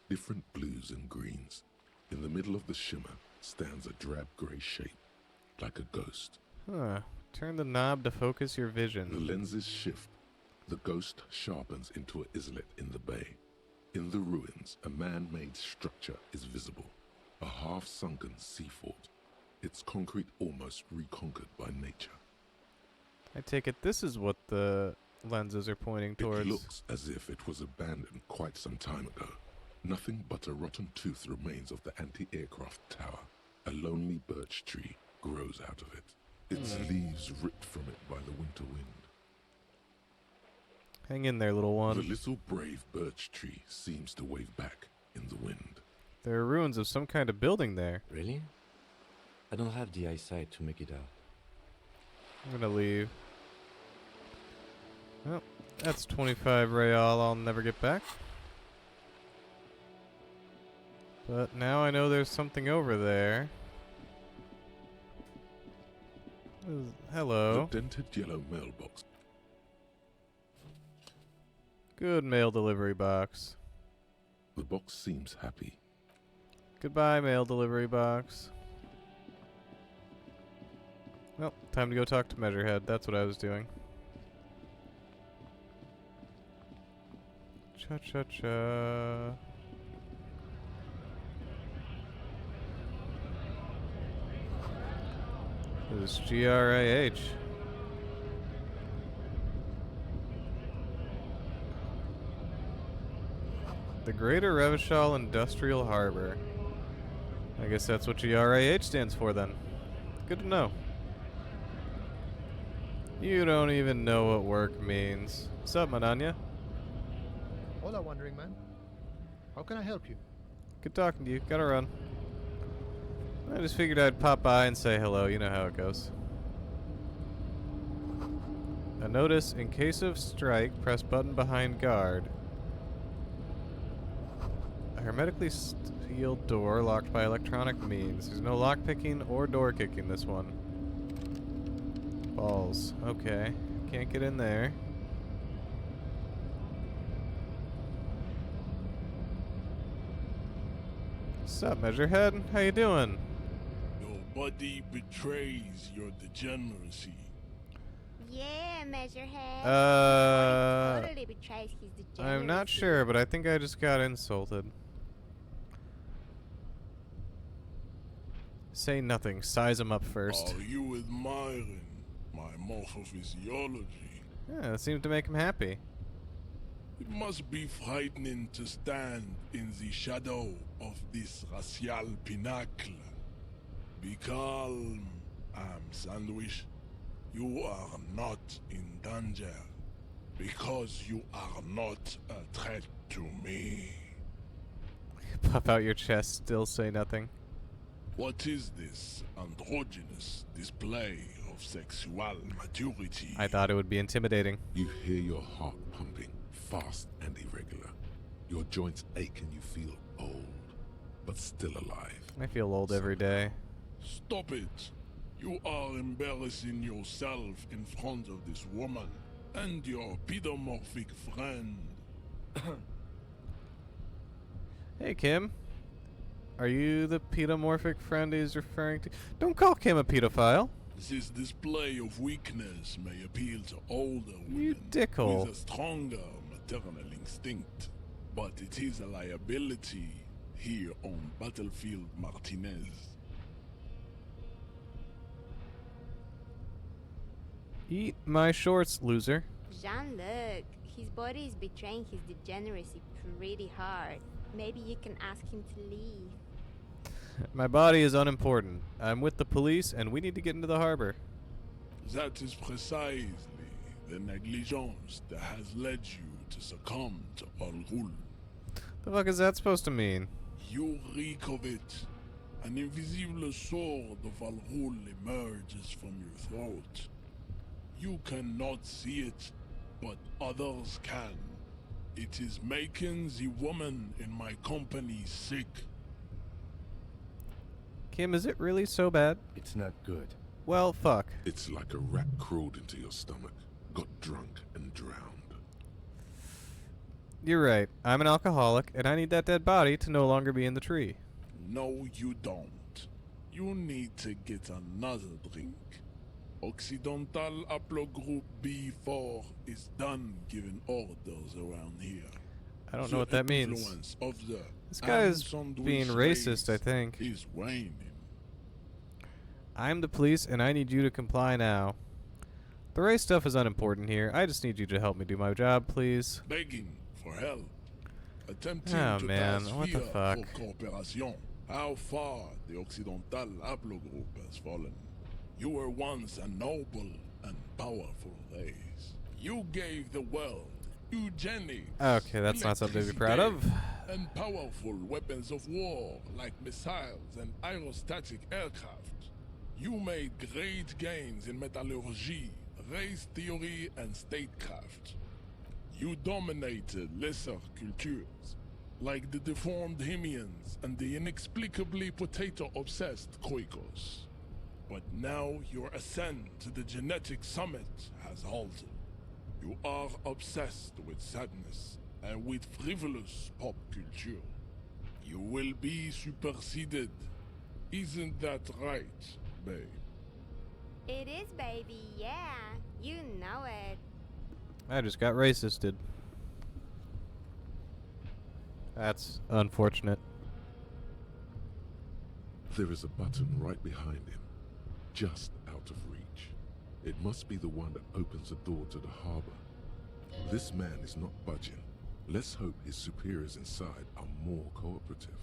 Different blues and greens. In the middle of the shimmer stands a drab grey shape, like a ghost. Huh. Turn the knob to focus your vision. The lenses shift. The ghost sharpens into an islet in the bay. In the ruins, a man-made structure is visible. A half-sunken sea fort. Its concrete almost reconquered by nature. I take it this is what the lenses are pointing towards. It looks as if it was abandoned quite some time ago. Nothing but a rotten tooth remains of the anti-aircraft tower. A lonely birch tree grows out of it. Its leaves ripped from it by the winter wind. Hang in there, little one. The little brave birch tree seems to wave back in the wind. There are ruins of some kind of building there. Really? I don't have the eyesight to make it out. I'm gonna leave. Well, that's 25 real I'll never get back. But now I know there's something over there. Hello. The dented yellow mailbox. Good mail delivery box. The box seems happy. Goodbye, mail delivery box. Well, time to go talk to Measurehead. That's what I was doing. Cha-cha-cha. This is GRAH. The Greater Revachol Industrial Harbor. I guess that's what GRAH stands for then. Good to know. You don't even know what work means. What's up, Mananya? Hola, Wandering Man. How can I help you? Good talking to you. Gotta run. I just figured I'd pop by and say hello. You know how it goes. A notice: in case of strike, press button behind guard. A hermetically sealed door locked by electronic means. There's no lockpicking or door kicking this one. Balls. Okay. Can't get in there. What's up, Measurehead? How you doing? Your body betrays your degeneracy. Yeah, Measurehead. Totally betrays his degeneracy. I'm not sure, but I think I just got insulted. Say nothing. Size him up first. Are you admiring my morphophysiology? Yeah, that seems to make him happy. It must be frightening to stand in the shadow of this racial pinnacle. Be calm, Sandwich. You are not in danger because you are not a threat to me. Puff out your chest, still say nothing. What is this androgynous display of sexual maturity? I thought it would be intimidating. You hear your heart pumping, fast and irregular. Your joints ache and you feel old, but still alive. I feel old every day. Stop it. You are embarrassing yourself in front of this woman and your pedomorphic friend. Hey, Kim. Are you the pedomorphic friend he's referring to? Don't call Kim a pedophile. This display of weakness may appeal to older women You dickhole. with a stronger maternal instinct, but it is a liability here on Battlefield Martinez. Eat my shorts, loser. Jean-Luc, his body is betraying his degeneracy pretty hard. Maybe you can ask him to leave. My body is unimportant. I'm with the police, and we need to get into the harbor. That is precisely the negligence that has led you to succumb to Al-Ghul. The fuck is that supposed to mean? You reek of it. An invisible sword of Al-Ghul emerges from your throat. You cannot see it, but others can. It is making the woman in my company sick. Kim, is it really so bad? It's not good. Well, fuck. It's like a rat crawled into your stomach, got drunk and drowned. You're right. I'm an alcoholic, and I need that dead body to no longer be in the tree. No, you don't. You need to get another drink. Occidental Haplogroup B4 is done giving orders around here. I don't know what that means. Influence of the This guy is sandwich being racist, I think. is waning. I'm the police, and I need you to comply now. The race stuff is unimportant here. I just need you to help me do my job, please. Begging for help. Attempting Oh, to man. pass What the via fuck? for cooperation. How far the Occidental Haplogroup has fallen. You were once a noble and powerful race. You gave the world eugenics. Okay, that's not something to be proud of. And powerful weapons of war like missiles and aerostatic aircraft. You made great gains in metallurgy, race theory, and statecraft. You dominated lesser cultures, like the deformed Hemians and the inexplicably potato-obsessed Quakers. But now your ascent to the genetic summit has halted. You are obsessed with sadness and with frivolous pop culture. You will be superseded. Isn't that right, babe? It is, baby, yeah. You know it. I just got racisted. That's unfortunate. There is a button right behind him, just out of reach. It must be the one that opens the door to the harbor. This man is not budging. Let's hope his superiors inside are more cooperative.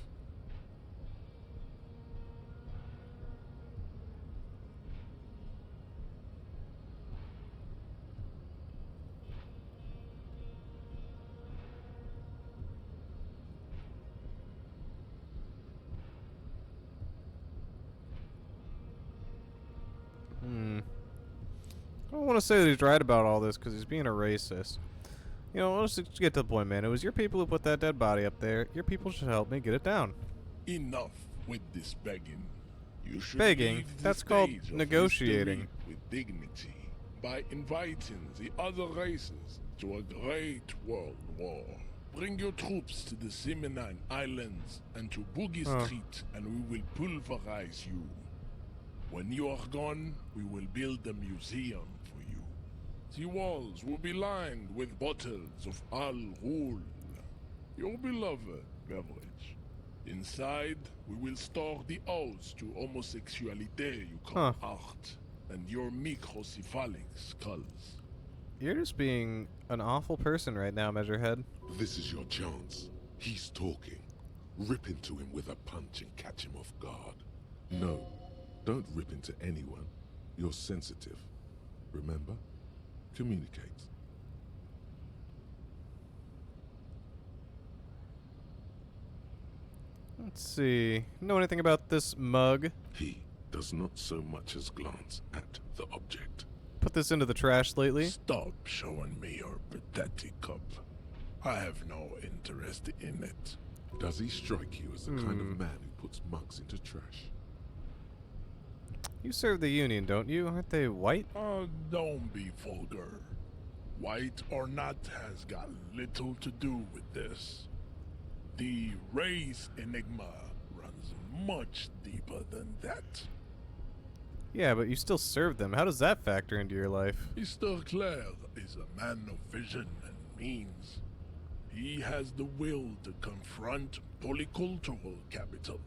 I don't want to say that he's right about all this because he's being a racist. You know, let's just get to the point, man. It was your people who put that dead body up there. Your people should help me get it down. Enough with this begging. You should Begging? leave the That's called stage of negotiating. history with dignity by inviting the other races to a great world war. Bring your troops to the Seminine Islands and to Boogie Street, and we will pulverize you. When you are gone, we will build a museum for you. The walls will be lined with bottles of Al Ghul, your beloved beverage. Inside, we will store the odes to homosexuality you call art, and your microcephalic skulls. You're just being an awful person right now, Measurehead. This is your chance. He's talking. Rip into him with a punch and catch him off guard. No, don't rip into anyone. You're sensitive. Remember? Communicate. Let's see. Know anything about this mug? He does not so much as glance at the object. Put this into the trash lately? Stop showing me your pathetic cup. I have no interest in it. Does he strike you as the kind of man who puts mugs into trash? You serve the Union, don't you? Aren't they white? Don't be vulgar. White or not has got little to do with this. The race enigma runs much deeper than that. Yeah, but you still serve them. How does that factor into your life? Mr. Clare is a man of vision and means. He has the will to confront polycultural capital,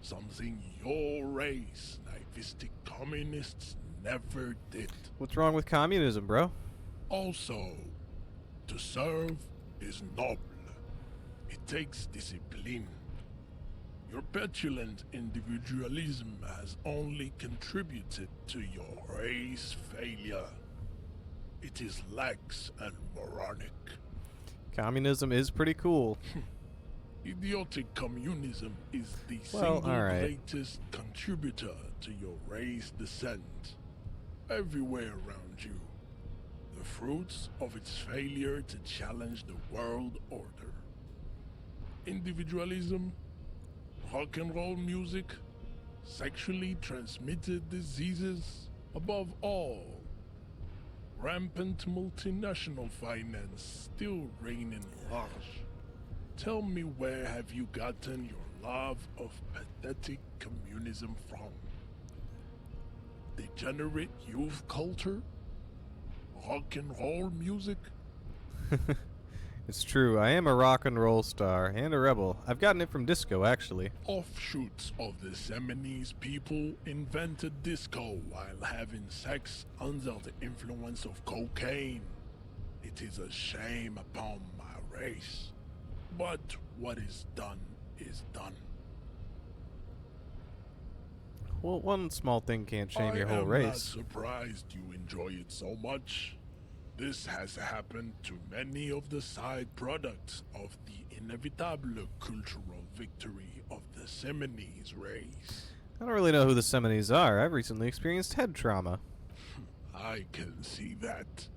something your race, naivistic communists, never did. What's wrong with communism, bro? Also, to serve is noble. It takes discipline. Your petulant individualism has only contributed to your race failure. It is lax and moronic. Communism is pretty cool. Idiotic communism is the single greatest contributor to your race descent. Everywhere around you, the fruits of its failure to challenge the world order. Individualism, rock and roll music, sexually transmitted diseases, above all, rampant multinational finance still reigning large. Tell me, where have you gotten your love of pathetic communism from? Degenerate youth culture? Rock and roll music? It's true, I am a rock and roll star and a rebel. I've gotten it from disco, actually. Offshoots of the Seminese people invented disco while having sex under the influence of cocaine. It is a shame upon my race. But what is done is done. Well, one small thing can't shame your whole I am race. not surprised you enjoy it so much. This has happened to many of the side products of the inevitable cultural victory of the Seminese race. I don't really know who the Seminese are. I've recently experienced head trauma. I can see that.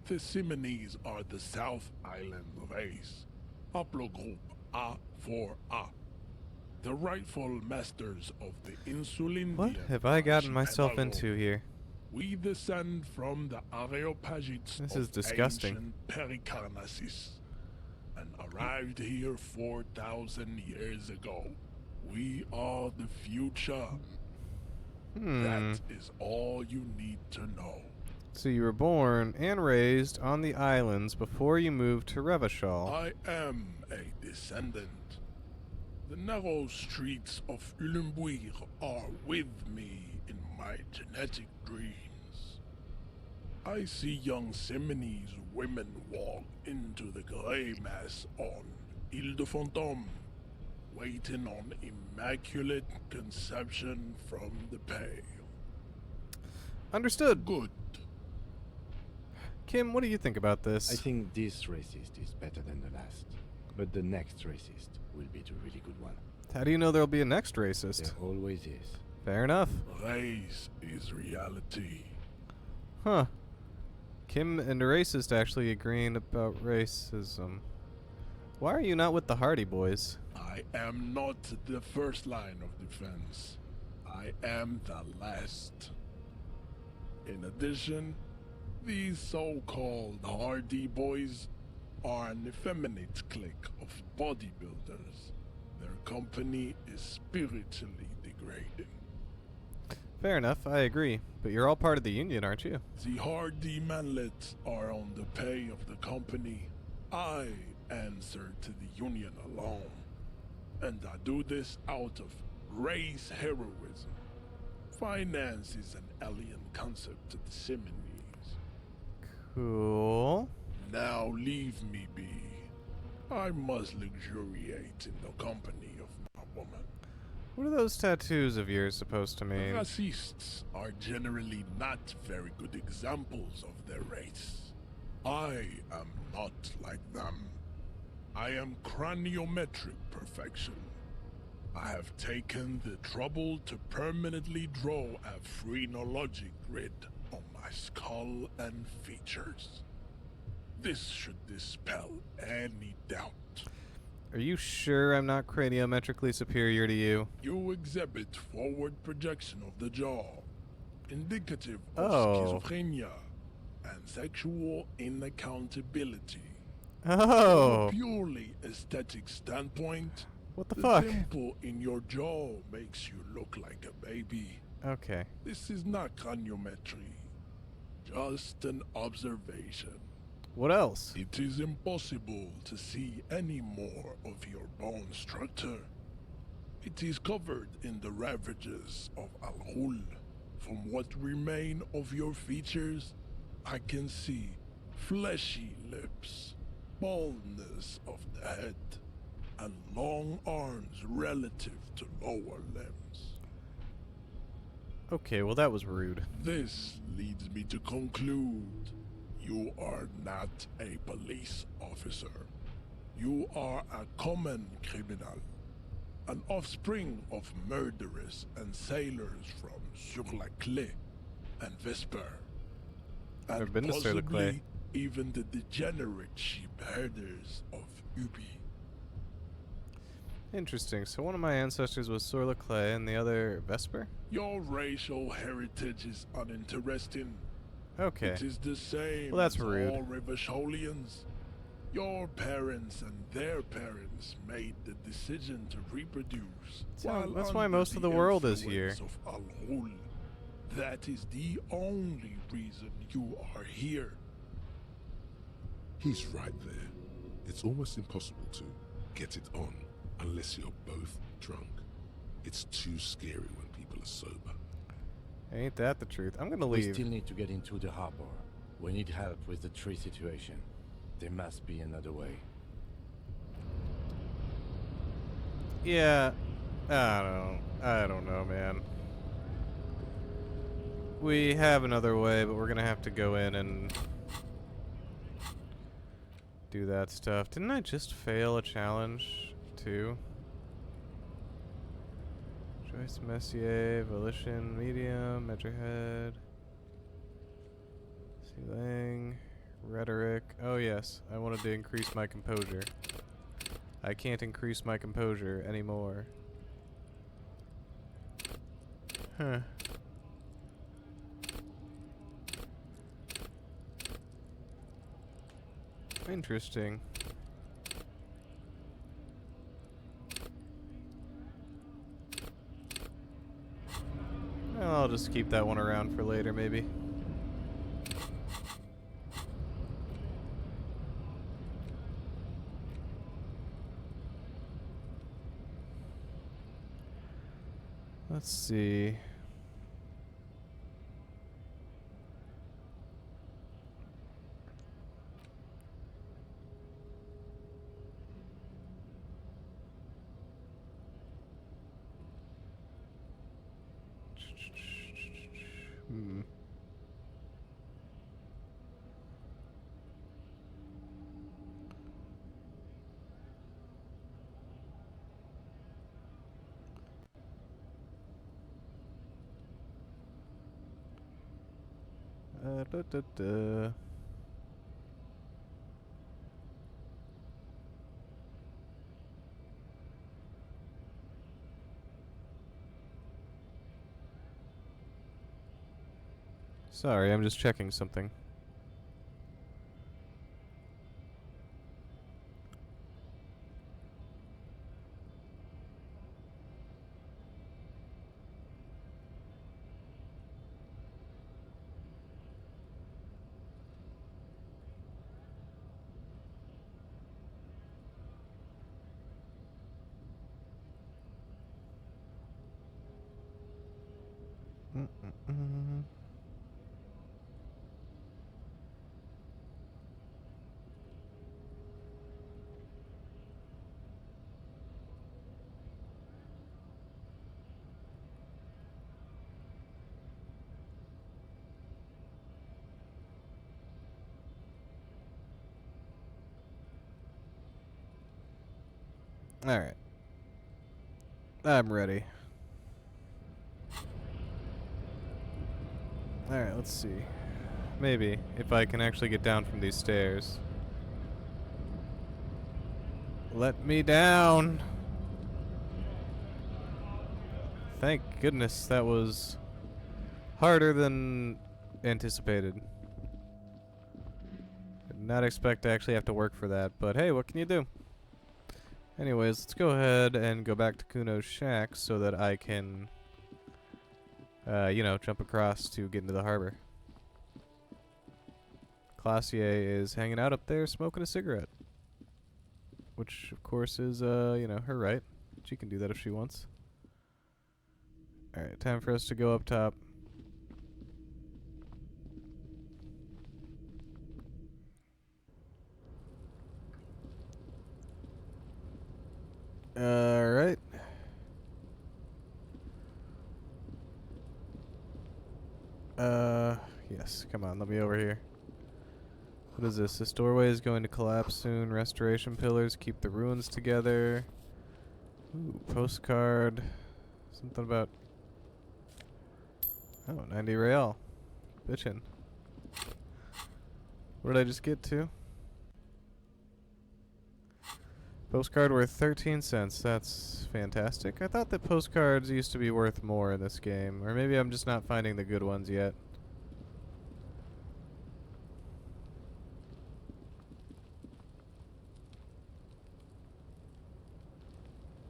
The Seminese are the South Island race, haplogroup A4A, the rightful masters of the Insulindian. What have I gotten myself into here? We descend from the Areopagites This of is disgusting. ancient Pericarnassus and arrived here 4,000 years ago. We are the future. That is all you need to know. So you were born and raised on the islands before you moved to Revachol. I am a descendant. The narrow streets of Ulimbuir are with me in my genetic dreams. I see young Seminoles women walk into the grey mass on Ile de Fantôme, waiting on immaculate conception from the pale. Understood. Good. Kim, what do you think about this? I think this racist is better than the last. But the next racist will be the really good one. How do you know there'll be a next racist? There always is. Fair enough. Race is reality. Huh. Kim and the racist actually agreeing about racism. Why are you not with the Hardy Boys? I am not the first line of defense. I am the last. In addition, these so-called Hardy Boys are an effeminate clique of bodybuilders. Their company is spiritually degrading. Fair enough, I agree. But you're all part of the union, aren't you? The Hardy manlets are on the pay of the company. I answer to the union alone. And I do this out of race heroism. Finance is an alien concept to the Seminoles. Cool. Now leave me be. I must luxuriate in the company of my woman. What are those tattoos of yours supposed to mean? Racists are generally not very good examples of their race. I am not like them. I am craniometric perfection. I have taken the trouble to permanently draw a phrenologic grid on my skull and features. This should dispel any doubt. Are you sure I'm not craniometrically superior to you? You exhibit forward projection of the jaw, indicative of schizophrenia and sexual inaccountability. Oh. From a purely aesthetic standpoint, what the the fuck? dimple in your jaw makes you look like a baby. Okay. This is not craniometry, just an observation. What else? It is impossible to see any more of your bone structure. It is covered in the ravages of Al-Ghul. From what remain of your features, I can see fleshy lips, baldness of the head, and long arms relative to lower limbs. Okay, well that was rude. This leads me to conclude you are not a police officer. You are a common criminal, an offspring of murderers and sailors from Sur-la-Clé and Vesper. I've been to Sur-la-Clé. Possibly even the degenerate sheep herders of Ubi. Interesting. So one of my ancestors was Sur-la-Clé and the other Vesper? Your racial heritage is uninteresting. Okay. It is the same Well, that's as rude. all Rivasholians. Your parents and their parents made the decision to reproduce. That's why most of the world is here. Of Al-Ghul. That is the only reason you are here. He's right there. It's almost impossible to get it on unless you're both drunk. It's too scary when people are sober. Ain't that the truth? I'm gonna We leave. still need to get into the harbor. We need help with the tree situation. There must be another way. Yeah, I don't know, man. We have another way, but we're gonna have to go in and do that stuff. Didn't I just fail a challenge too? Joyce Messier, Volition, Medium, Edgerhead, Ceiling, Rhetoric. Oh yes, I wanted to increase my composure. I can't increase my composure anymore. Huh. Interesting. Well, I'll just keep that one around for later, maybe. Let's see. Hmm. Da, da, da. Sorry, I'm just checking something. Mm-mm-mm. Alright. I'm ready. Alright, let's see. Maybe, if I can actually get down from these stairs. Let me down! Thank goodness that was harder than anticipated. Did not expect to actually have to work for that, but hey, what can you do? Anyways, let's go ahead and go back to Kuno's shack so that I can, you know, jump across to get into the harbor. Classier is hanging out up there smoking a cigarette. Which, of course, is, you know, her right. She can do that if she wants. Alright, time for us to go up top. Alright. Yes, come on, let me over here. What is this? This doorway is going to collapse soon. Restoration pillars keep the ruins together. Ooh, postcard. Something about... Oh, 90 real. Bitchin'. What did I just get to? Postcard worth 13 cents. That's fantastic. I thought that postcards used to be worth more in this game. Or maybe I'm just not finding the good ones yet.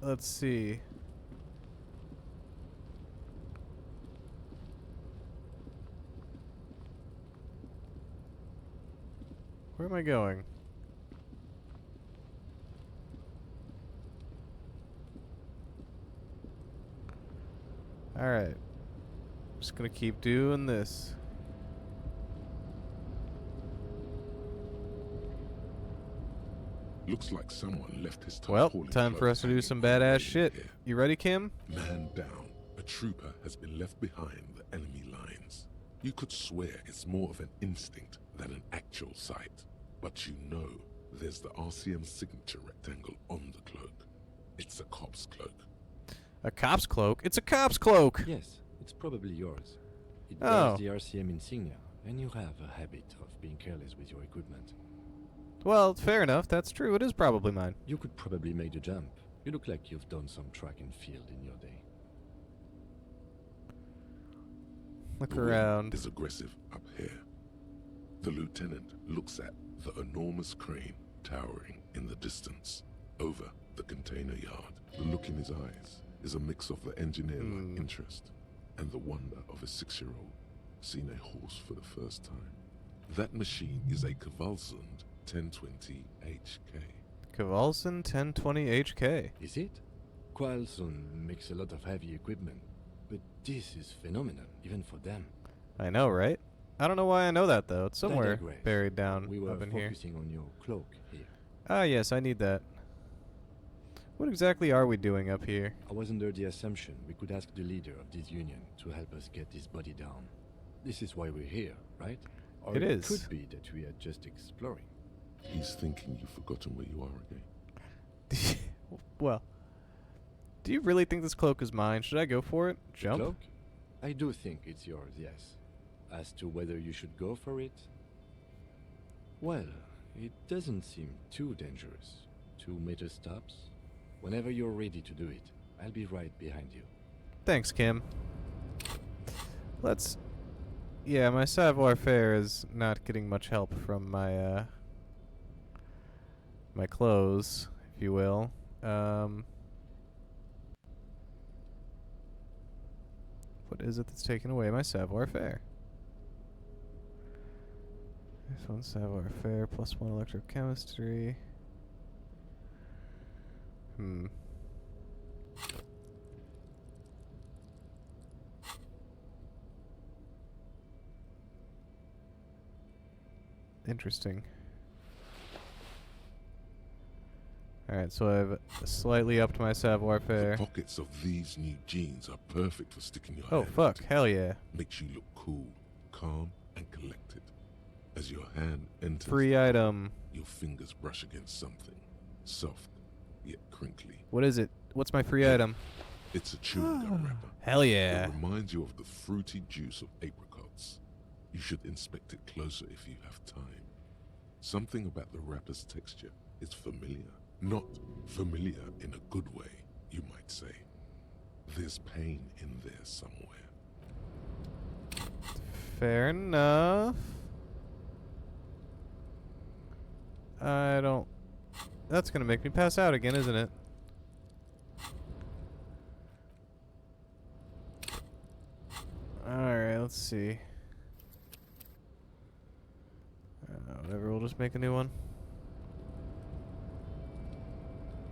Let's see. Where am I going? Alright. Just gonna keep doing this. Looks like someone left his Well, tarpaulin time for cloak us to do hanging some from the badass railing shit. here. You ready, Kim? Man down. A trooper has been left behind the enemy lines. You could swear it's more of an instinct than an actual sight. But you know there's the RCM signature rectangle on the cloak. It's a cop's cloak. A cop's cloak? It's a cop's cloak! Yes, it's probably yours. It Oh. bears the RCM insignia, and you have a habit of being careless with your equipment. Well, fair enough. That's true. It is probably mine. You could probably make the jump. You look like you've done some track and field in your day. Look The wind around. is aggressive up here. The lieutenant looks at the enormous crane towering in the distance over the container yard. The look in his eyes is a mix of the engineer-like interest and the wonder of a 6-year-old seeing a horse for the first time. That machine is a Kvalsund 1020 HK. Kvalsund 1020 HK. Is it? Kvalsund makes a lot of heavy equipment. This is phenomenal, even for them. I know, right? I don't know why I know that, though. It's But I somewhere digress. buried down We were up in here. focusing on your cloak here. Ah, yes, I need that. What exactly are we doing up here? I was under the assumption we could ask the leader of this union to help us get this body down. This is why we're here, right? Or It is. could be that we are just exploring. He's thinking you've forgotten where you are again. Well, do you really think this cloak is mine? Should I go for it? The Jump? cloak? I do think it's yours, yes. As to whether you should go for it? Well, it doesn't seem too dangerous. 2 meter stops. Whenever you're ready to do it, I'll be right behind you. Thanks, Kim. Let's... Yeah, my savoir-faire is not getting much help from my, my clothes, if you will. What is it that's taking away my savoir-faire? This one's savoir-faire, +1 electrochemistry. Interesting. Alright, so I've slightly upped my savoir-faire. The pockets of these new jeans are perfect for sticking your Oh, hand fuck. into. Hell yeah. Makes you look cool, calm, and collected. As your hand enters, Free item. your fingers brush against something soft yet crinkly. What is it? What's my free item? It's a chewing gum wrapper. Hell yeah. It reminds you of the fruity juice of apricots. You should inspect it closer if you have time. Something about the wrapper's texture is familiar. Not familiar in a good way, you might say. There's pain in there somewhere. Fair enough. I don't... That's gonna make me pass out again, isn't it? Alright, let's see. Whatever, we'll just make a new one.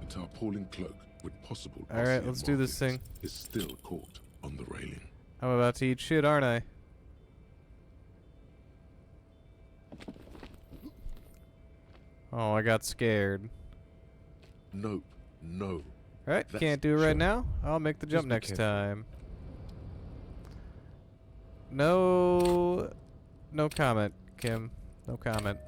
A tarpaulin cloak with possible Alright, RCM let's do this thing. markings is still caught on the railing. I'm about to eat shit, aren't I? Oh, I got scared. Nope, no. Alright, That's can't do it right sure. now. I'll make the jump be next careful. time. No... No comment, Kim. No comment.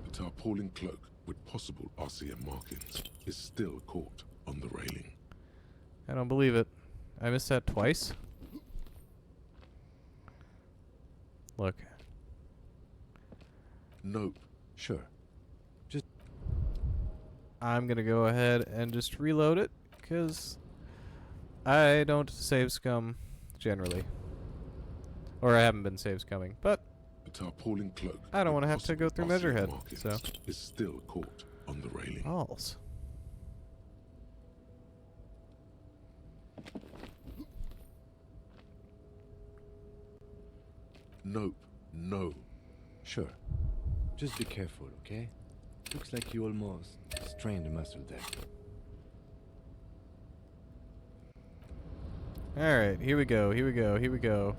The tarpaulin cloak with possible RCM markings is still caught on the railing. I don't believe it. I missed that twice? Look. Nope. Sure. I'm gonna go ahead and just reload it, because I don't save scum generally. Or I haven't been save scumming, but The tarpaulin cloak I don't with want to have to go through possible RCM Measurehead, markings so... is still caught on the railing. Balls. Nope, no. Sure. Just be careful, okay? Looks like you almost strained a muscle there. Alright, here we go, here we go, here we go.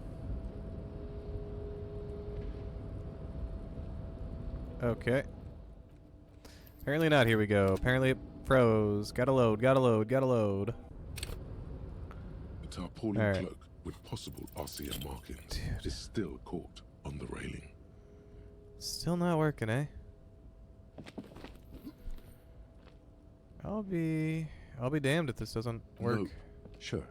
Okay. Apparently not, here we go. Apparently it froze. Gotta load, gotta load, gotta load. The tarpaulin Alright. cloak with possible RCM markings is still caught on the railing. Still not working, eh? I'll be damned if this doesn't work. Nope. Sure.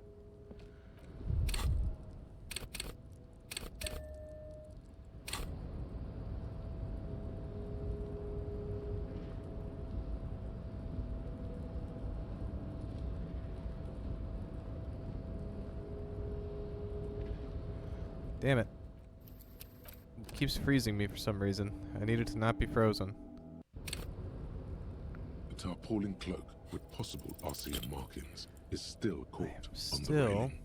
Damn it. It keeps freezing me for some reason. I need it to not be frozen. The tarpaulin cloak with possible RCM markings is still caught on the Still railing.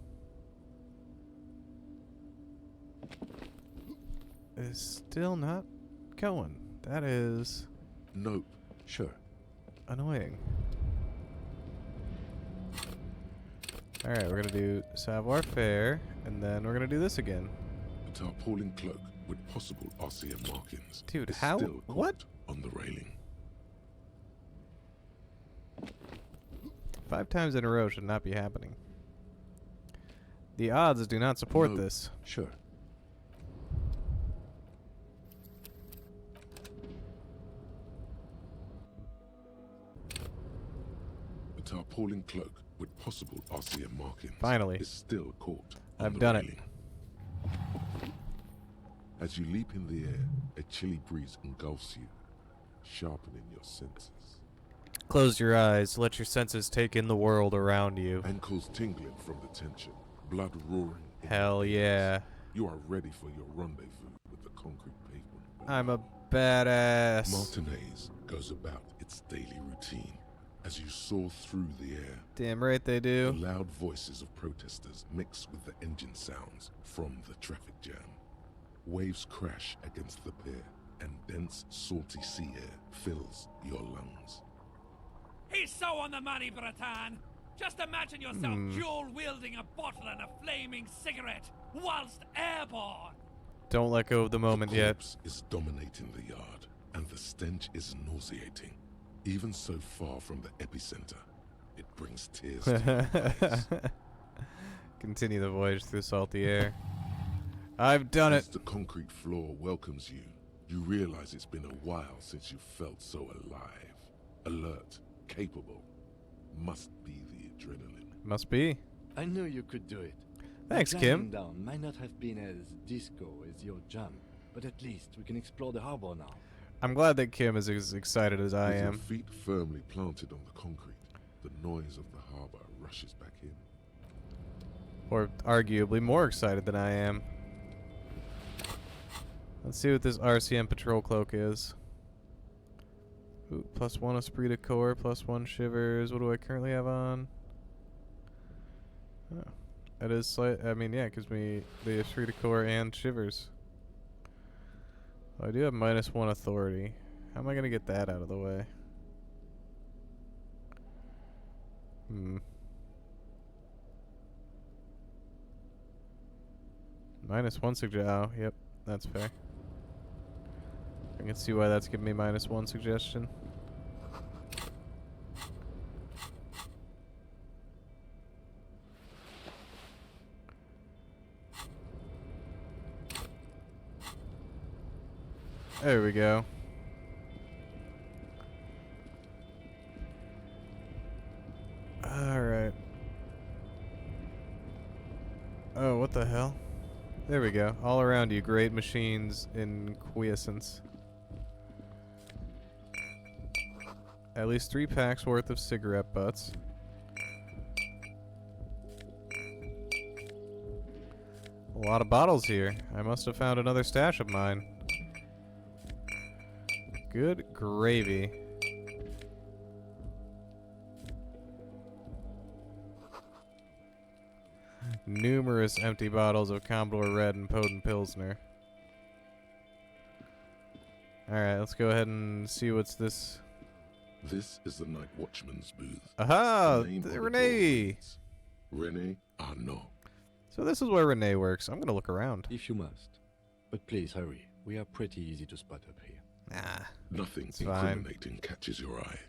is still not going. That is Nope. Sure. annoying. Alright, we're gonna do savoir faire, and then we're gonna do this again. A tarpaulin cloak with possible RCM markings. Dude, is how? Still What? on the railing. 5 times in a row should not be happening. The odds do not support this. Sure. A tarpaulin cloak with possible RCM markings. Finally. Is still caught on I've the done railing. As you leap in the air, a chilly breeze engulfs you, sharpening your senses. Close your eyes. Let your senses take in the world around you. Ankles tingling from the tension, blood roaring. Hell yeah. You are ready for your rendezvous with the concrete pavement. I'm a badass. Martinez goes about its daily routine as you soar through the air. Damn right they do. The loud voices of protesters mix with the engine sounds from the traffic jam. Waves crash against the pier, and dense, salty sea air fills your lungs. He's so on the money, Breton. Just imagine yourself dual-wielding a bottle and a flaming cigarette whilst airborne. Don't let go of the moment The yet. corpse is dominating the yard, and the stench is nauseating. Even so far from the epicenter, it brings tears to your eyes. Continue the voyage through salty air. I've done As it. the concrete floor welcomes you, you realize it's been a while since you felt so alive, alert, capable. Must be the adrenaline. Must be. I knew you could do it. Thanks, The Kim. climbing down might not have been as disco as your jump, but at least we can explore the harbor now. I'm glad that Kim is as excited as I With your am. feet firmly planted on the concrete, the noise of the harbor rushes back in. Or arguably more excited than I am. Let's see what this RCM patrol cloak is. Ooh, +1 esprit de corps, +1 shivers. What do I currently have on? Oh, it is slight. I mean, yeah, it gives me the esprit de corps and shivers. Well, I do have -1 authority. How am I gonna get that out of the way? -1 suggest. Oh, yep, that's fair. I can see why that's giving me -1 suggestion. There we go. Alright. Oh, what the hell? There we go. All around you, great machines in quiescence. At least 3 packs worth of cigarette butts. A lot of bottles here. I must have found another stash of mine. Good gravy. Numerous empty bottles of Commodore Red and Potent Pilsner. Alright, let's go ahead and see what's this. This is the Night Watchman's booth. Aha! The name on the door Renee! reads, Renee Arnaud. So this is where Renee works. I'm gonna look around. If you must. But please hurry. We are pretty easy to spot up here. Nah. Nothing It's fine. incriminating catches your eye.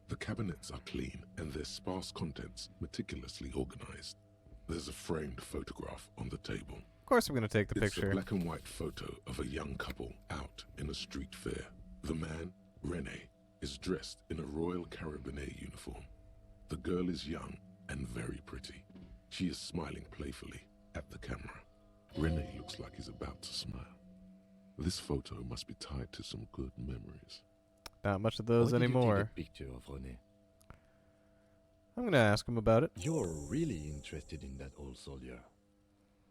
The cabinets are clean and their sparse contents meticulously organized. There's a framed photograph on the table. Of course I'm gonna take the It's picture. a black and white photo of a young couple out in a street fair. The man, Rene, is dressed in a Royal Carabinier uniform. The girl is young and very pretty. She is smiling playfully at the camera. Rene looks like he's about to smile. This photo must be tied to some good memories. Not much of those Why did you anymore. take a picture of René? I'm gonna ask him about it. You're really interested in that old soldier.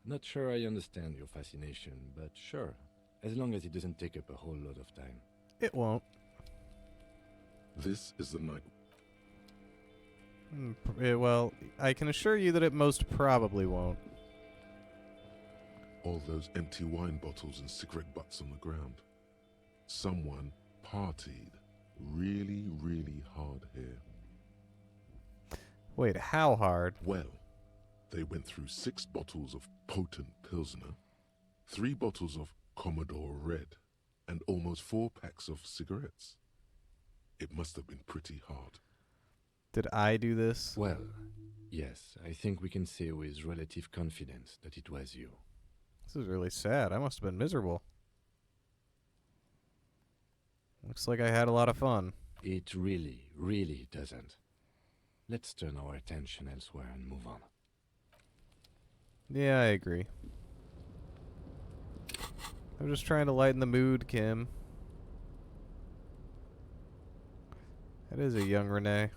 Not sure I understand your fascination, but sure. As long as it doesn't take up a whole lot of time. It won't. This is the night. Well, I can assure you that it most probably won't. All those empty wine bottles and cigarette butts on the ground. Someone partied really, really hard here. Wait, how hard? Well, they went through 6 bottles of potent Pilsner, 3 bottles of Commodore Red, and almost 4 packs of cigarettes. It must have been pretty hard. Did I do this? Well, yes, I think we can say with relative confidence that it was you. This is really sad. I must have been miserable. Looks like I had a lot of fun. It really, really doesn't. Let's turn our attention elsewhere and move on. Yeah, I agree. I'm just trying to lighten the mood, Kim. That is a young Renee.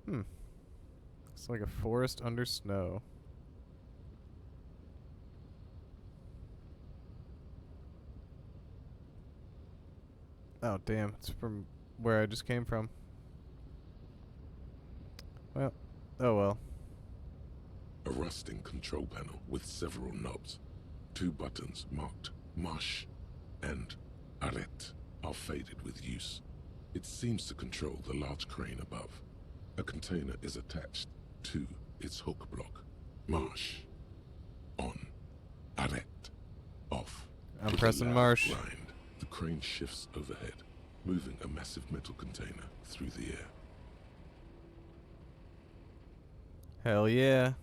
Looks like a forest under snow. Oh, damn. It's from where I just came from. Well, oh well. A rusting control panel with several knobs. 2 buttons marked Marche and Arrête are faded with use. It seems to control the large crane above. A container is attached to its hook block. Marche. On. Arrête. Off. I'm With pressing a loud Marche. grind, the crane shifts overhead, moving a massive metal container through the air. Hell yeah.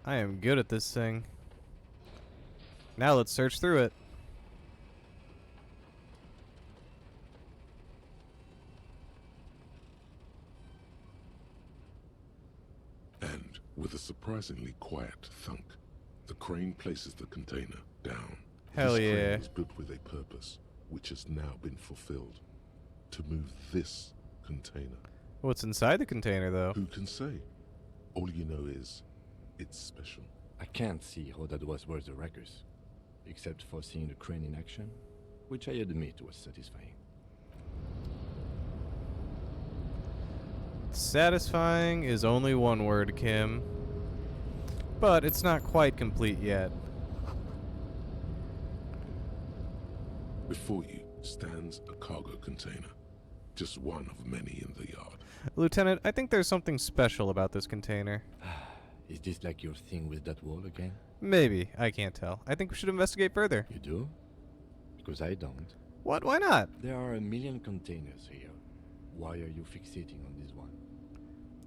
I am good at this thing. Now let's search through it. And, with a surprisingly quiet thunk, the crane places the container down. Hell this yeah. crane is built with a purpose, which has now been fulfilled. To move this container. What's inside the container, though? Who can say? All you know is, it's special. I can't see how that was worth the wreckers, except for seeing the crane in action, which I admit was satisfying. Satisfying is only one word, Kim. But it's not quite complete yet. Before you stands a cargo container, just one of many in the yard. Lieutenant, I think there's something special about this container. Is this like your thing with that wall again? Maybe. I can't tell. I think we should investigate further. You do? Because I don't. What? Why not? There are a million containers here. Why are you fixating on this one?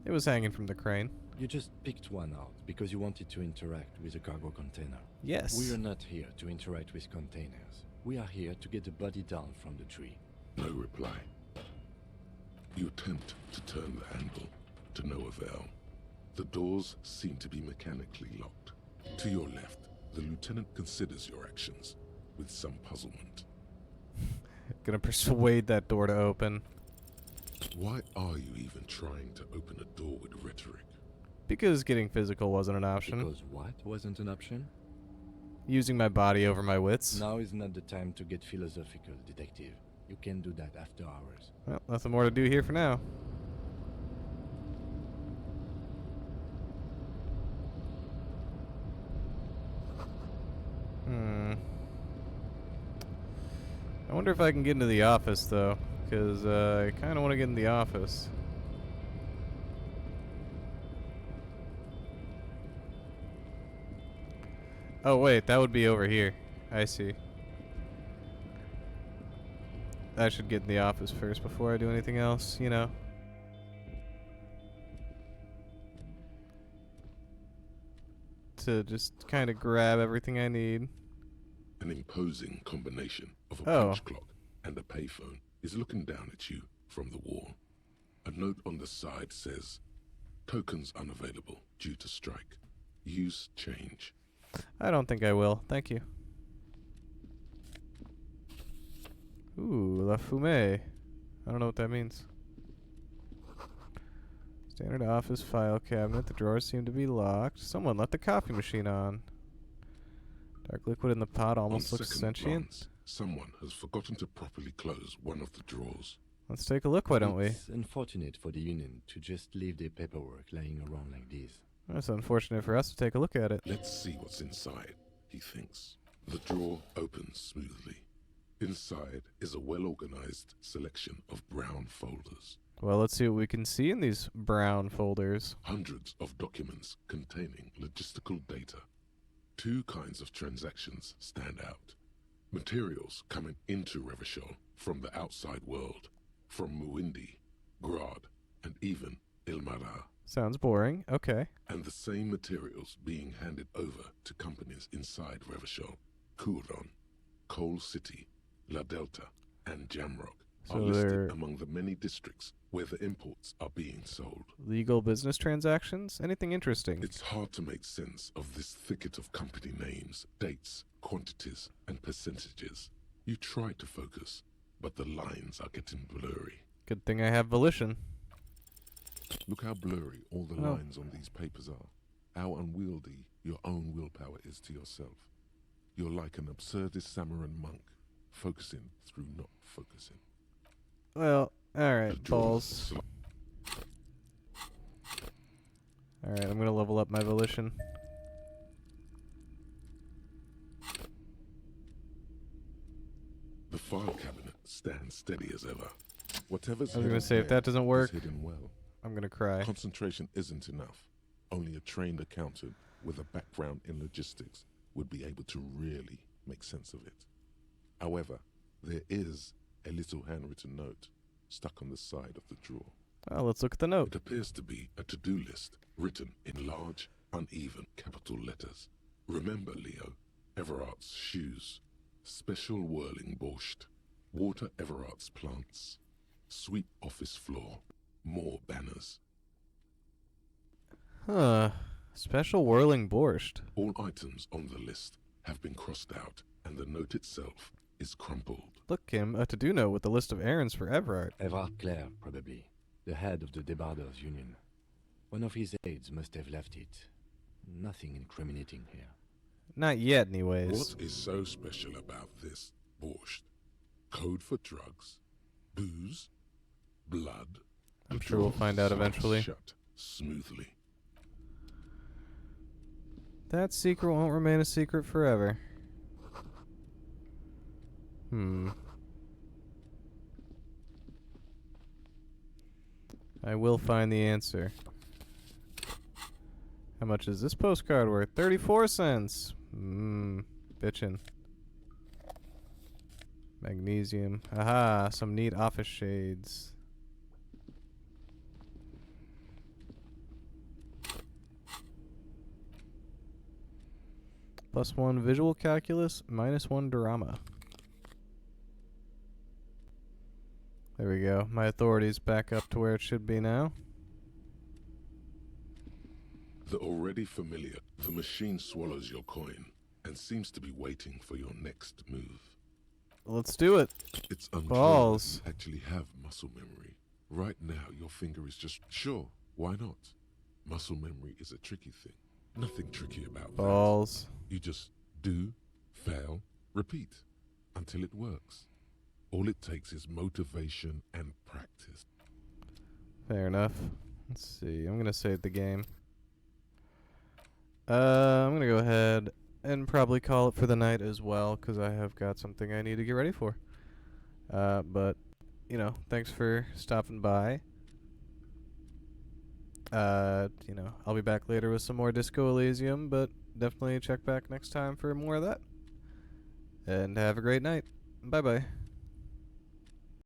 It was hanging from the crane. You just picked one out because you wanted to interact with a cargo container. Yes. We are not here to interact with containers. We are here to get the body down from the tree. No reply. You attempt to turn the handle, to no avail. The doors seem to be mechanically locked. To your left, the lieutenant considers your actions with some puzzlement. Gonna persuade that door to open. Why are you even trying to open a door with rhetoric? Because getting physical wasn't an option. Because what wasn't an option? Using my body over my wits. Now is not the time to get philosophical, detective. You can do that after hours. Well, nothing more to do here for now. I wonder if I can get into the office, though. Because I kind of want to get in the office. Oh, wait. That would be over here. I see. I should get in the office first before I do anything else, you know. To just kind of grab everything I need. An imposing combination of a punch clock and a payphone is looking down at you from the wall. A note on the side says, "Tokens unavailable due to strike. Use change." I don't think I will. Thank you. Ooh, La Fumée. I don't know what that means. Standard office file cabinet. The drawers seem to be locked. Someone left the coffee machine on. Dark liquid in the pot almost On looks second sentient. glance, someone has forgotten to properly close one of the drawers. Let's take a look, why don't we? It's unfortunate for the union to just leave their paperwork lying around like this. That's unfortunate for us to take a look at it. Let's see what's inside, he thinks. The drawer opens smoothly. Inside is a well-organized selection of brown folders. Well, let's see what we can see in these brown folders. Hundreds of documents containing logistical data. Two kinds of transactions stand out. Materials coming into Revachol from the outside world, from Muindi, Grad, and even Ilmara. Sounds boring. Okay. And the same materials being handed over to companies inside Revachol, Kuron, Coal City, La Delta, and Jamrock So are they're listed among the many districts where the imports are being sold. legal business transactions? Anything interesting? It's hard to make sense of this thicket of company names, dates, quantities, and percentages. You try to focus, but the lines are getting blurry. Good thing I have volition. Look how blurry all the Oh. lines on these papers are. How unwieldy your own willpower is to yourself. You're like an absurdist Samaran monk, focusing through not focusing. Well, alright, balls. Alright, I'm gonna level up my volition. The file cabinet stands steady as ever. Whatever's I was gonna hidden say, if there that doesn't is work, hidden well. I'm gonna cry. Concentration isn't enough. Only a trained accountant with a background in logistics would be able to really make sense of it. However, there is a little handwritten note stuck on the side of the drawer. Well, let's look at the note. It appears to be a to-do list written in large, uneven capital letters. Remember, Leo, Everart's shoes, special whirling borscht, water Everart's plants, sweep office floor, more banners. Huh. Special whirling borscht. All items on the list have been crossed out, and the note itself is crumpled. Look, Kim, a to-do note with a list of errands for Everard. Everard Clare, probably. The head of the Debarders Union. One of his aides must have left it. Nothing incriminating here. Not yet, anyways. What is so special about this borscht? Code for drugs, booze, blood. I'm sure we'll find out eventually. Shut smoothly. That secret won't remain a secret forever. I will find the answer. How much is this postcard worth? 34 cents. Bitchin'. Magnesium. Aha, some neat office shades. +1 visual calculus, -1 drama. There we go. My authority's back up to where it should be now. The already familiar, the machine swallows your coin and seems to be waiting for your next move. Let's do it. It's unclear Balls. if you actually have muscle memory. Right now, your finger is just, sure, why not? Muscle memory is a tricky thing. Nothing tricky about Balls. that. You just do, fail, repeat until it works. All it takes is motivation and practice. Fair enough. Let's see. I'm gonna save the game. I'm gonna go ahead and probably call it for the night as well, because I have got something I need to get ready for. But, you know, thanks for stopping by. You know, I'll be back later with some more Disco Elysium, but definitely check back next time for more of that. And have a great night. Bye-bye.